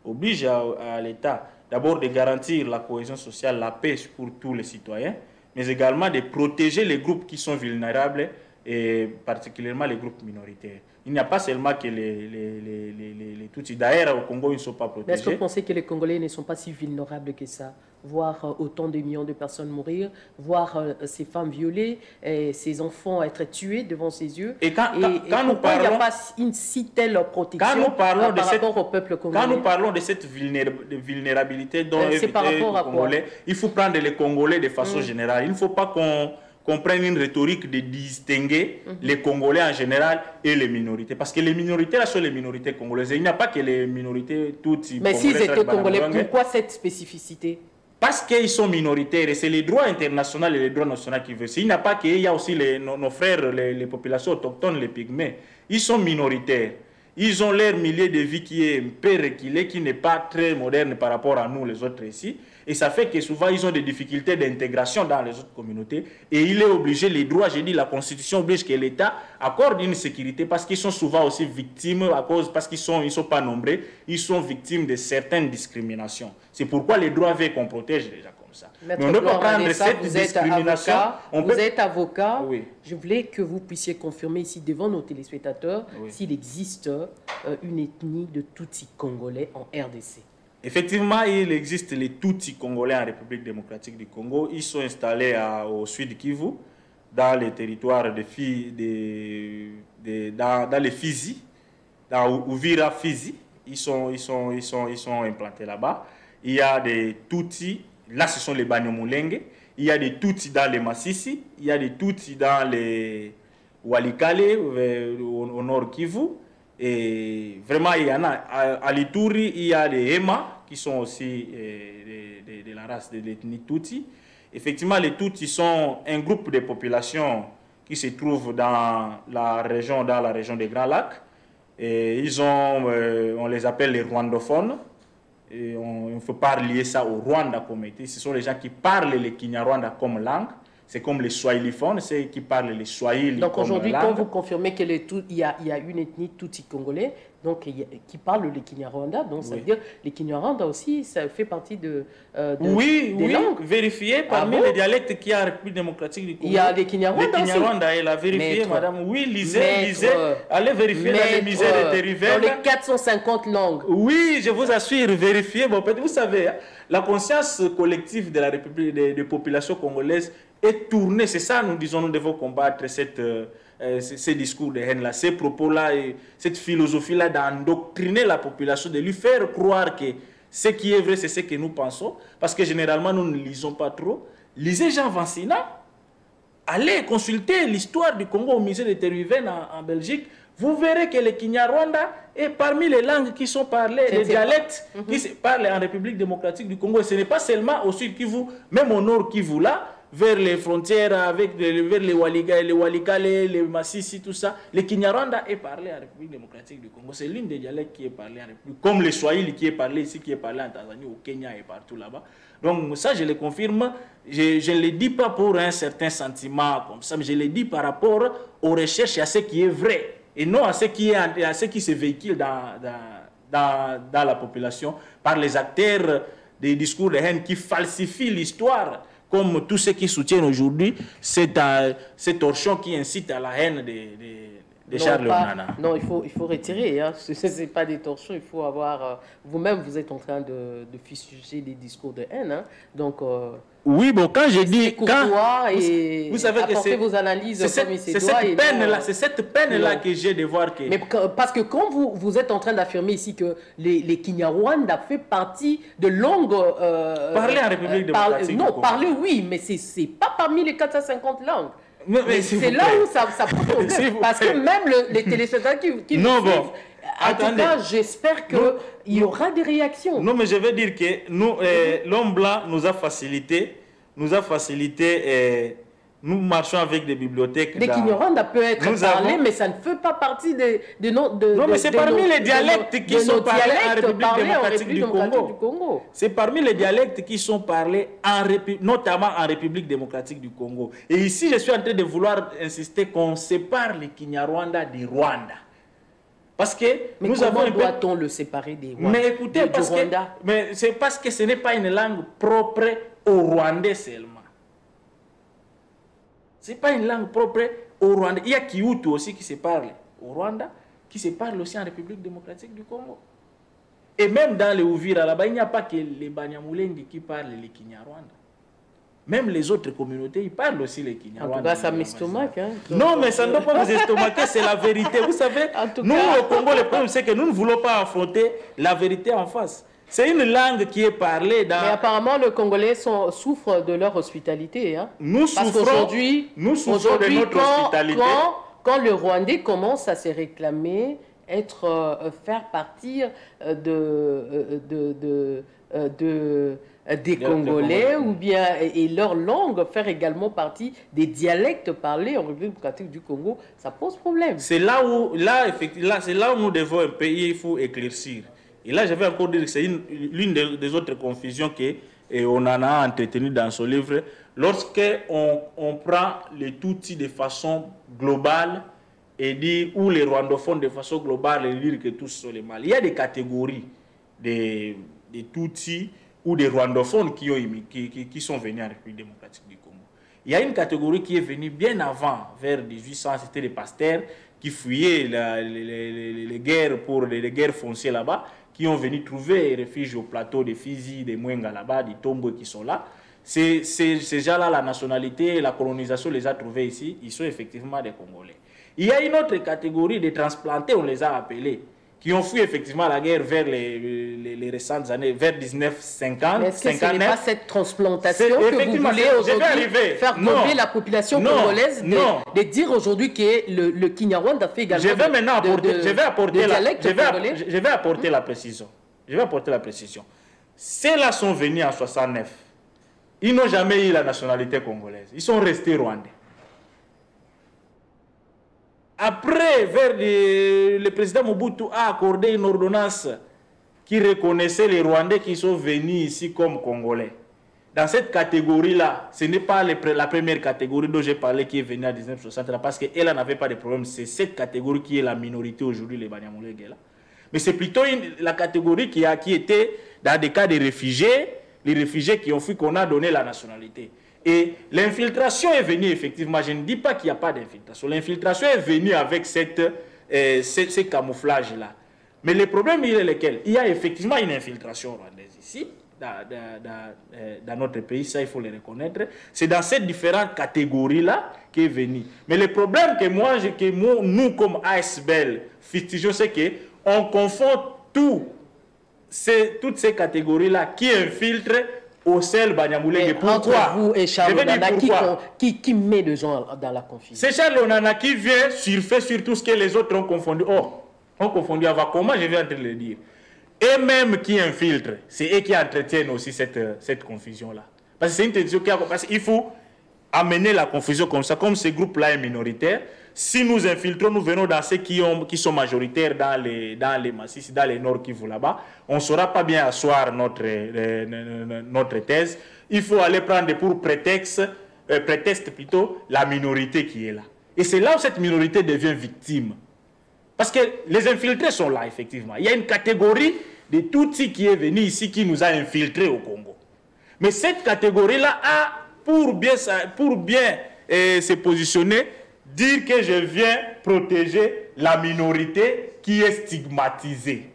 oblige à l'État d'abord de garantir la cohésion sociale, la paix pour tous les citoyens, mais également de protéger les groupes qui sont vulnérables et particulièrement les groupes minoritaires. Il n'y a pas seulement que les Tutsis. D'ailleurs, au Congo, ils ne sont pas protégés. Est-ce que vous pensez que les Congolais ne sont pas si vulnérables que ça? Voir autant de millions de personnes mourir, voir ces femmes violées, et ces enfants être tués devant ses yeux. Et quand nous parlons, il n'y a pas une si telle protection par rapport au peuple congolais? Quand nous parlons de cette vulnérabilité dont c'est par rapport à quoi? Il faut prendre les Congolais de façon générale. Il ne faut pas qu'on prenne une rhétorique de distinguer les Congolais en général et les minorités. Parce que les minorités, là, sont les minorités congolaises. Il n'y a pas que les minorités toutes. Mais s'ils étaient Congolais, pourquoi cette spécificité? Parce qu'ils sont minoritaires et c'est les droits internationaux et les droits nationaux qui veulent. Il n'y a pas qu'il y a aussi nos frères, les populations autochtones, les pygmées. Ils sont minoritaires. Ils ont leur milieu de vie qui est un peu reculé, qui n'est pas très moderne par rapport à nous, les autres ici. Et ça fait que souvent, ils ont des difficultés d'intégration dans les autres communautés. Et il est obligé, les droits, j'ai dit, la Constitution oblige que l'État accorde une sécurité parce qu'ils sont souvent aussi victimes, parce qu'ils ne sont pas nombreux, ils sont victimes de certaines discriminations. C'est pourquoi les droits veulent qu'on protège déjà comme ça. Mais on ne peut pas prendre cette discrimination. Vous êtes avocat. Oui. Je voulais que vous puissiez confirmer ici devant nos téléspectateurs s'il existe une ethnie de Tutsi congolais en RDC. Effectivement, il existe les Tutsis congolais en République démocratique du Congo. Ils sont installés au sud Kivu, dans les territoires dans les Fizi, dans Uvira Fizi. Ils sont implantés là-bas. il y a des Tutsis, là ce sont les Banyamulenge, il y a des Tutsis dans les Massissi, il y a des Tutsis dans les Walikale, au nord Kivu, et vraiment il y en a. À l'Ituri, il y a des Hema, qui sont aussi de la race de l'ethnie Tutsi. Effectivement, les Tutsis sont un groupe de populations qui se trouvent dans la région des Grands Lacs. Et ils ont, on les appelle les rwandophones. Et on ne faut pas lier ça au Rwanda comme été. Ce sont les gens qui parlent le Kinyarwanda comme langue. C'est comme les Swahiliphones, c'est qui parlent les Swahili. Donc aujourd'hui, comme quand langue. vous confirmez qu'il y a une ethnie Tutsi congolais donc, qui parle le Kinyarwanda, donc ça veut dire les Kinyarwanda aussi, ça fait partie des langues. Vérifiez parmi les dialectes qu'il y a en République démocratique du Congo. Il y a des Kinyarwanda aussi. Les Kinyarwanda, elle a vérifié, madame. Oui, lisez, allez vérifier dans les misères de Terrivel. Dans les 450 langues. Oui, je vous assure, vérifiez. Bon, vous savez, hein, la conscience collective de la République, des populations congolaises est tournée. C'est ça, nous disons, nous devons combattre ces discours de haine-là, ces propos-là, cette philosophie-là d'endoctriner la population, de lui faire croire que ce qui est vrai, c'est ce que nous pensons. Parce que généralement, nous ne lisons pas trop. Lisez Jean Vansina. Allez consulter l'histoire du Congo au musée de Tervuven en Belgique. Vous verrez que le Kinyarwanda est parmi les langues qui sont parlées, les dialectes qui se parlent en République démocratique du Congo. Et ce n'est pas seulement au sud Kivu, même au nord Kivu là, vers les frontières, vers les Walikale, les Massissi, tout ça. Le Kinyarwanda est parlé en République démocratique du Congo. C'est l'une des dialectes qui est parlée en République. Comme le Swahili qui est parlé ici, qui est parlé en Tanzanie, au Kenya et partout là-bas. Donc ça, je le confirme. Je ne le dis pas pour un certain sentiment comme ça, mais je le dis par rapport aux recherches et à ce qui est vrai. Et non à ce qui se véhicule dans la population par les acteurs des discours de haine qui falsifient l'histoire, comme tous ceux qui soutiennent aujourd'hui cet torchon qui incite à la haine de Charles Onana. Non, il faut retirer. Hein. Ce n'est pas des torchons, il faut avoir... Vous-même, vous êtes en train de fustiger des discours de haine. Hein. Donc... oui, bon, quand je dis... Vous savez que c'est vos analyses c'est cette peine-là que j'ai de voir que... Mais parce que quand vous êtes en train d'affirmer ici que les Kinyarwanda fait partie de langues... parler en République démocratique. Non, parler oui, mais c'est pas parmi les 450 langues. Mais c'est là où ça pose problème. Parce que même les téléspectateurs qui non, nous suivent, bon. en tout cas, j'espère qu'il y aura des réactions. Non, mais je veux dire que nous, l'homme blanc nous a facilité, nous marchons avec des bibliothèques. Les Kinyarwanda peut être parlé, mais ça ne fait pas partie de nos... Non, mais c'est parmi les dialectes qui sont parlés en République démocratique du Congo. C'est parmi les dialectes qui sont parlés, notamment en République démocratique du Congo. Et ici, je suis en train de vouloir insister qu'on sépare les Kinyarwanda du Rwanda. Parce que mais nous avons doit-on le séparer des Rwandais? Mais écoutez, c'est parce que ce n'est pas une langue propre aux Rwandais seulement. Ce n'est pas une langue propre au Rwanda. Il y a Kihutu aussi qui se parle au Rwanda, qui se parle aussi en République démocratique du Congo. Et même dans les Ouvira, là-bas, il n'y a pas que les Banyamulenge qui parlent les Kinyarwanda. Même les autres communautés, ils parlent aussi les Kinyarwanda. En tout cas, ça m'estomaque. Hein, non, mais ça ne doit pas vous estomaquer, c'est la vérité. Vous savez, nous, au Congo, le problème, c'est que nous ne voulons pas affronter la vérité en face. C'est une langue qui est parlée dans... Mais apparemment, les Congolais souffrent de leur hospitalité. Hein? Nous souffrons de notre hospitalité. Quand le Rwandais commence à se réclamer, faire partir des Congolais, ou bien, et leur langue faire également partie des dialectes parlés en République démocratique du Congo, ça pose problème. C'est là où nous devons un pays, il faut éclaircir. Et là, je vais encore dire que c'est l'une des autres confusions qu'on en a entretenues dans ce livre. Lorsqu'on prend les Tutsis de façon globale et dit, ou les rwandophones de façon globale et dire que tous sont les mal. Il y a des catégories des Tutsis ou des rwandophones qui sont venus en République démocratique du Congo. Il y a une catégorie qui est venue bien avant, vers 1800, c'était les pasteurs qui fuyaient les guerres foncières là-bas, qui ont venu trouver refuge au plateau de Fizi, de Mwenga là-bas, des Tombo qui sont là. Ces gens-là, la nationalité, la colonisation les a trouvés ici, ils sont effectivement des Congolais. Il y a une autre catégorie de transplantés, on les a appelés, qui ont fui effectivement la guerre vers les récentes années, vers 1950. Mais est-ce que ce n'est pas cette transplantation que vous voulez aujourd'hui faire tomber la population congolaise de dire aujourd'hui que le Kinyarwanda fait également je vais maintenant apporter la précision. Je vais apporter la précision. Ceux-là sont venus en 69. Ils n'ont jamais eu la nationalité congolaise. Ils sont restés rwandais. Après, le président Mobutu a accordé une ordonnance qui reconnaissait les Rwandais qui sont venus ici comme Congolais. Dans cette catégorie-là, ce n'est pas la première catégorie dont j'ai parlé qui est venue en 1960, parce qu'elle n'avait pas de problème. C'est cette catégorie qui est la minorité aujourd'hui, les Banyamulenge. Mais c'est plutôt la catégorie qui était dans des cas de réfugiés, les réfugiés qui ont fui qu'on a donné la nationalité. Et l'infiltration est venue effectivement, je ne dis pas qu'il n'y a pas d'infiltration, l'infiltration est venue avec ce camouflage-là. Mais le problème, il est lequel? Il y a effectivement une infiltration rwandaise ici, dans notre pays, ça il faut le reconnaître. C'est dans ces différentes catégories-là qu'est venu. Mais le problème que nous, comme ASBL, fustigeons, c'est qu'on confond toutes ces catégories-là qui infiltrent au sel Banyamulenge. Pourquoi? Entre vous et Charles Onana, qui met les gens dans la confusion? C'est Charles Onana qui vient surfer sur tout ce que les autres ont confondu. Ont confondu avant. Comment je viens de le dire? Et même qui infiltrent, c'est eux qui entretiennent aussi cette confusion-là. Parce que c'est une tension qu'il faut amener la confusion comme ça, comme ce groupe-là est minoritaire. Si nous infiltrons, nous venons dans ceux qui sont majoritaires dans les massifs, dans les Nord Kivu là-bas, on ne saura pas bien asseoir notre thèse. Il faut aller prendre pour prétexte plutôt la minorité qui est là. Et c'est là où cette minorité devient victime. Parce que les infiltrés sont là, effectivement. Il y a une catégorie de Tutsis qui est venue ici, qui nous a infiltrés au Congo. Mais cette catégorie-là a, pour bien se positionner, dire que je viens protéger la minorité qui est stigmatisée.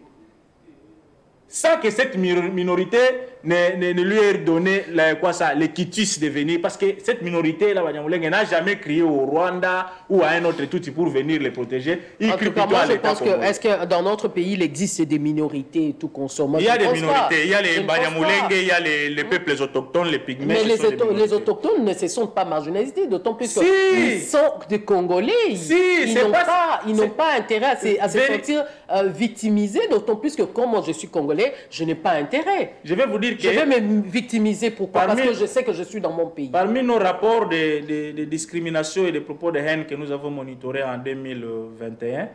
Sans que cette minorité ne lui ait donné le quitus de venir. Parce que cette minorité-là, n'a jamais crié au Rwanda ou à un autre Tutsi pour venir les protéger. En tout cas, moi, je pense que, est-ce que dans notre pays, il existe des minorités tout consommant? Il y a des minorités. Il y a les Banyamulenge, il y a les peuples autochtones, les pygmées. Mais les autochtones ne se sont pas marginalisés, d'autant plus qu'ils sont des Congolais. Ils n'ont pas intérêt à se sentir victimisés, d'autant plus que comme moi je suis Congolais, je n'ai pas intérêt. Je vais vous dire que... Je vais me victimiser. Pourquoi? Parce que je sais que je suis dans mon pays. Parmi nos rapports de discrimination et de propos de haine que nous avons monitorés en 2021,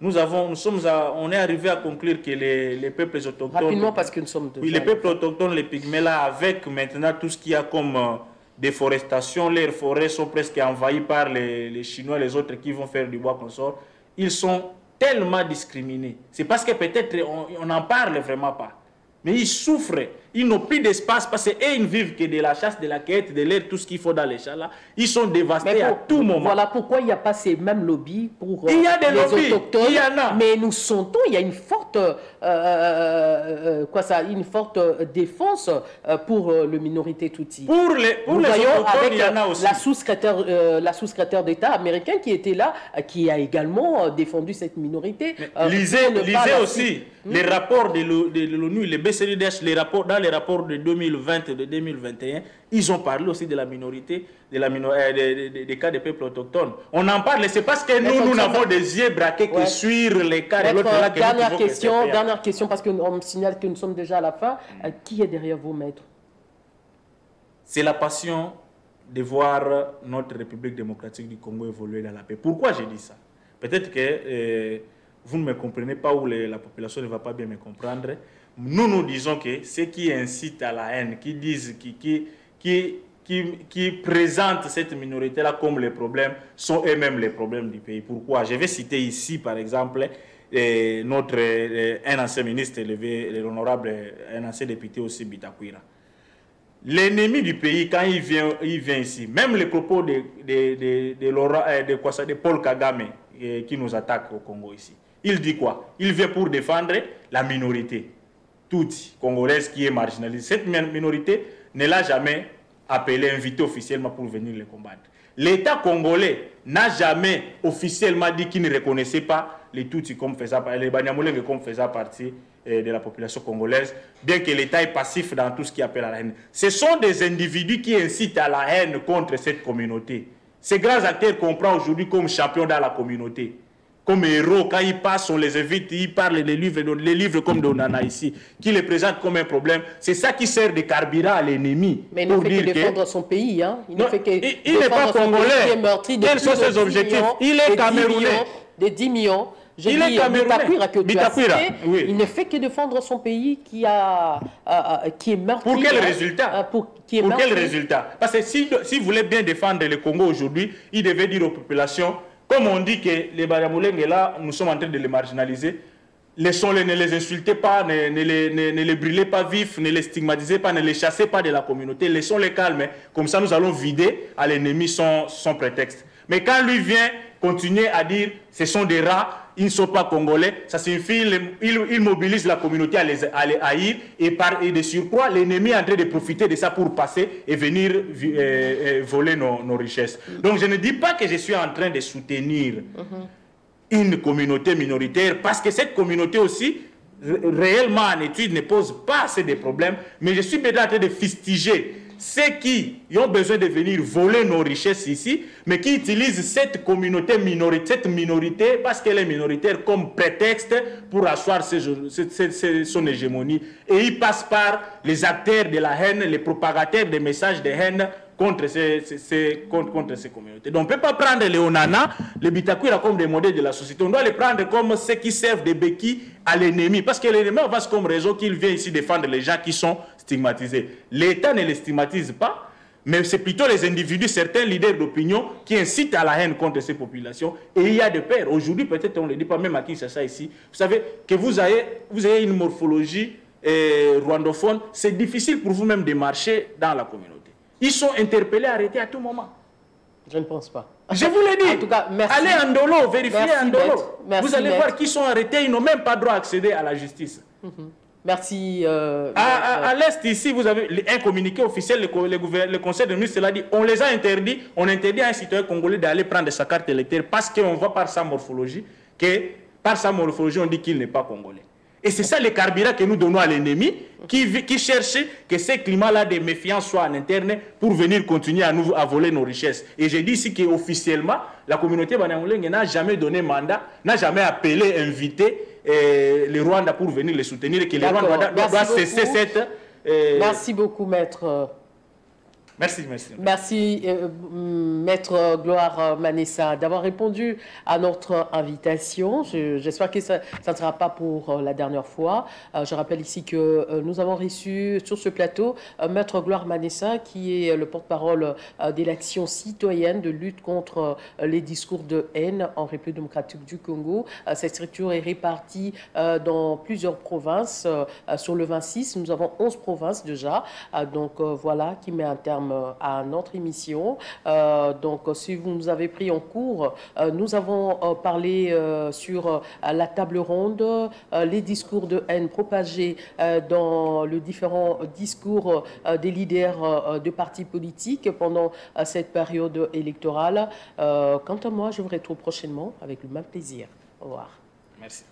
on est arrivé à conclure que les peuples autochtones... Rapidement, parce que nous sommes... Oui, les peuples autochtones, les pygmées là, avec maintenant tout ce qu'il y a comme déforestation, leurs forêts sont presque envahies par les Chinois, les autres qui vont faire du bois consort. Ils sont tellement discriminés. C'est parce que peut-être on n'en parle vraiment pas. Mais ils souffrent, ils n'ont plus d'espace parce qu'ils ne vivent que de la chasse, de la quête, de l'air, tout ce qu'il faut dans les champs là. Ils sont dévastés à tout moment. Voilà pourquoi il n'y a pas ces mêmes lobbies pour il y a des les lobbies, autochtones. il y en a. Mais nous sentons, il y a une forte, une forte défense pour le minorité Tutsi. Pour les autochtones, il y en a aussi. La sous-secrétaire d'État américaine qui était là, qui a également défendu cette minorité. Lisez aussi les rapports de l'ONU, les BCDH, dans les rapports de 2020 et de 2021, ils ont parlé aussi de la minorité, des cas des peuples autochtones. On en parle, c'est parce que nous n'avons des yeux braqués que sur les cas de l'autre là. Dernière question, parce qu'on me signale que nous sommes déjà à la fin. Qui est derrière vous, maître? C'est la passion de voir notre République démocratique du Congo évoluer dans la paix. Pourquoi j'ai dit ça? Peut-être que vous ne me comprenez pas ou la population ne va pas bien me comprendre. Nous disons que ceux qui incitent à la haine, qui disent, qui présentent cette minorité-là comme les problèmes, sont eux-mêmes les problèmes du pays. Pourquoi? Je vais citer ici, par exemple, un ancien ministre élevé, l'honorable, un ancien député aussi, Bitakwira. L'ennemi du pays, quand il vient ici, même les propos de Paul Kagame, qui nous attaque au Congo ici, il dit quoi? Il vient pour défendre la minorité toute congolaise qui est marginalisée. Cette minorité ne l'a jamais appelé, invité officiellement pour venir les combattre. L'État congolais n'a jamais officiellement dit qu'il ne reconnaissait pas les Tutsis comme faisant, les Banyamulenge comme faisant partie de la population congolaise, bien que l'État est passif dans tout ce qui appelle à la haine. Ce sont des individus qui incitent à la haine contre cette communauté. Ces grands acteurs qu'on prend aujourd'hui comme champions dans la communauté, comme héros, quand ils passent, on les invite, ils parlent des livres comme Donana ici, qui les présentent comme un problème. C'est ça qui sert de carburant à l'ennemi. Mais il ne fait que défendre son pays. Hein. Il n'est pas congolais. Quels sont ses objectifs? Il est camerounais. Des 10 millions. Il est camerounais. Il ne fait que défendre son pays qui est meurtri. Pour quel résultat? Pour quel résultat? Parce que si vous voulez bien défendre le Congo aujourd'hui, il devait dire aux populations, comme on dit que les Banyamulenge là, nous sommes en train de les marginaliser, laissons-les, ne les insultez pas, ne les brûlez pas vifs, ne les stigmatisez pas, ne les chassez pas de la communauté, laissons-les calmes. Comme ça, nous allons vider à l'ennemi son prétexte. Mais quand lui vient continuer à dire ce sont des rats, ils ne sont pas congolais, ça signifie qu'il mobilise la communauté à les haïr et de surcroît, l'ennemi est en train de profiter de ça pour passer et venir voler nos richesses. Donc je ne dis pas que je suis en train de soutenir une communauté minoritaire parce que cette communauté aussi, réellement en étude, ne pose pas assez de problèmes, mais je suis maintenant en train de fustiger ceux qui ont besoin de venir voler nos richesses ici, mais qui utilisent cette communauté minorité, parce qu'elle est minoritaire, comme prétexte pour asseoir son hégémonie. Et ils passent par les acteurs de la haine, les propagateurs des messages de haine contre ces communautés. Donc on ne peut pas prendre les Onana, les Bitakwira comme des modèles de la société. On doit les prendre comme ceux qui servent de béquilles à l'ennemi. Parce que l'ennemi avance comme raison qu'il vient ici défendre les gens qui sont stigmatisés. L'État ne les stigmatise pas, mais c'est plutôt les individus, certains leaders d'opinion qui incitent à la haine contre ces populations. Et il y a des pères. Aujourd'hui, peut-être on ne le dit pas, même à Kinshasa ici. Vous savez que vous avez une morphologie rwandophone. C'est difficile pour vous-même de marcher dans la communauté. Ils sont interpellés, arrêtés à tout moment. Je ne pense pas. Je vous l'ai dit. En tout cas, merci. Allez en Dolo, vérifiez en Dolo. Merci, vous allez voir qu'ils sont arrêtés, ils n'ont même pas droit à accéder à la justice. Merci. À l'Est, ici, vous avez un communiqué officiel, le Conseil des ministres l'a dit, on les a interdits, on interdit à un citoyen congolais d'aller prendre sa carte électorale parce qu'on voit par sa morphologie, on dit qu'il n'est pas congolais. Et c'est ça le carburant que nous donnons à l'ennemi qui cherche que ce climat-là de méfiance soit en interne pour venir continuer à voler nos richesses. Et j'ai dit ici qu'officiellement, la communauté Banyamulenge n'a jamais donné mandat, n'a jamais appelé, invité les Rwandais pour venir les soutenir et que les Rwandais doivent cesser cette... Merci beaucoup, maître. Merci. Merci, maître Gloire Manessa, d'avoir répondu à notre invitation. J'espère que ça ne sera pas pour la dernière fois. Je rappelle ici que nous avons reçu sur ce plateau maître Gloire Manessa, qui est le porte-parole de l'action citoyenne de lutte contre les discours de haine en République démocratique du Congo. Cette structure est répartie dans plusieurs provinces. Sur le 26, nous avons 11 provinces déjà. Donc voilà, qui met un terme à notre émission. Donc, si vous nous avez pris en cours, nous avons parlé sur la table ronde, les discours de haine propagés dans le différent discours des leaders de partis politiques pendant cette période électorale. Quant à moi, je vous retrouve prochainement avec le même plaisir. Au revoir. Merci.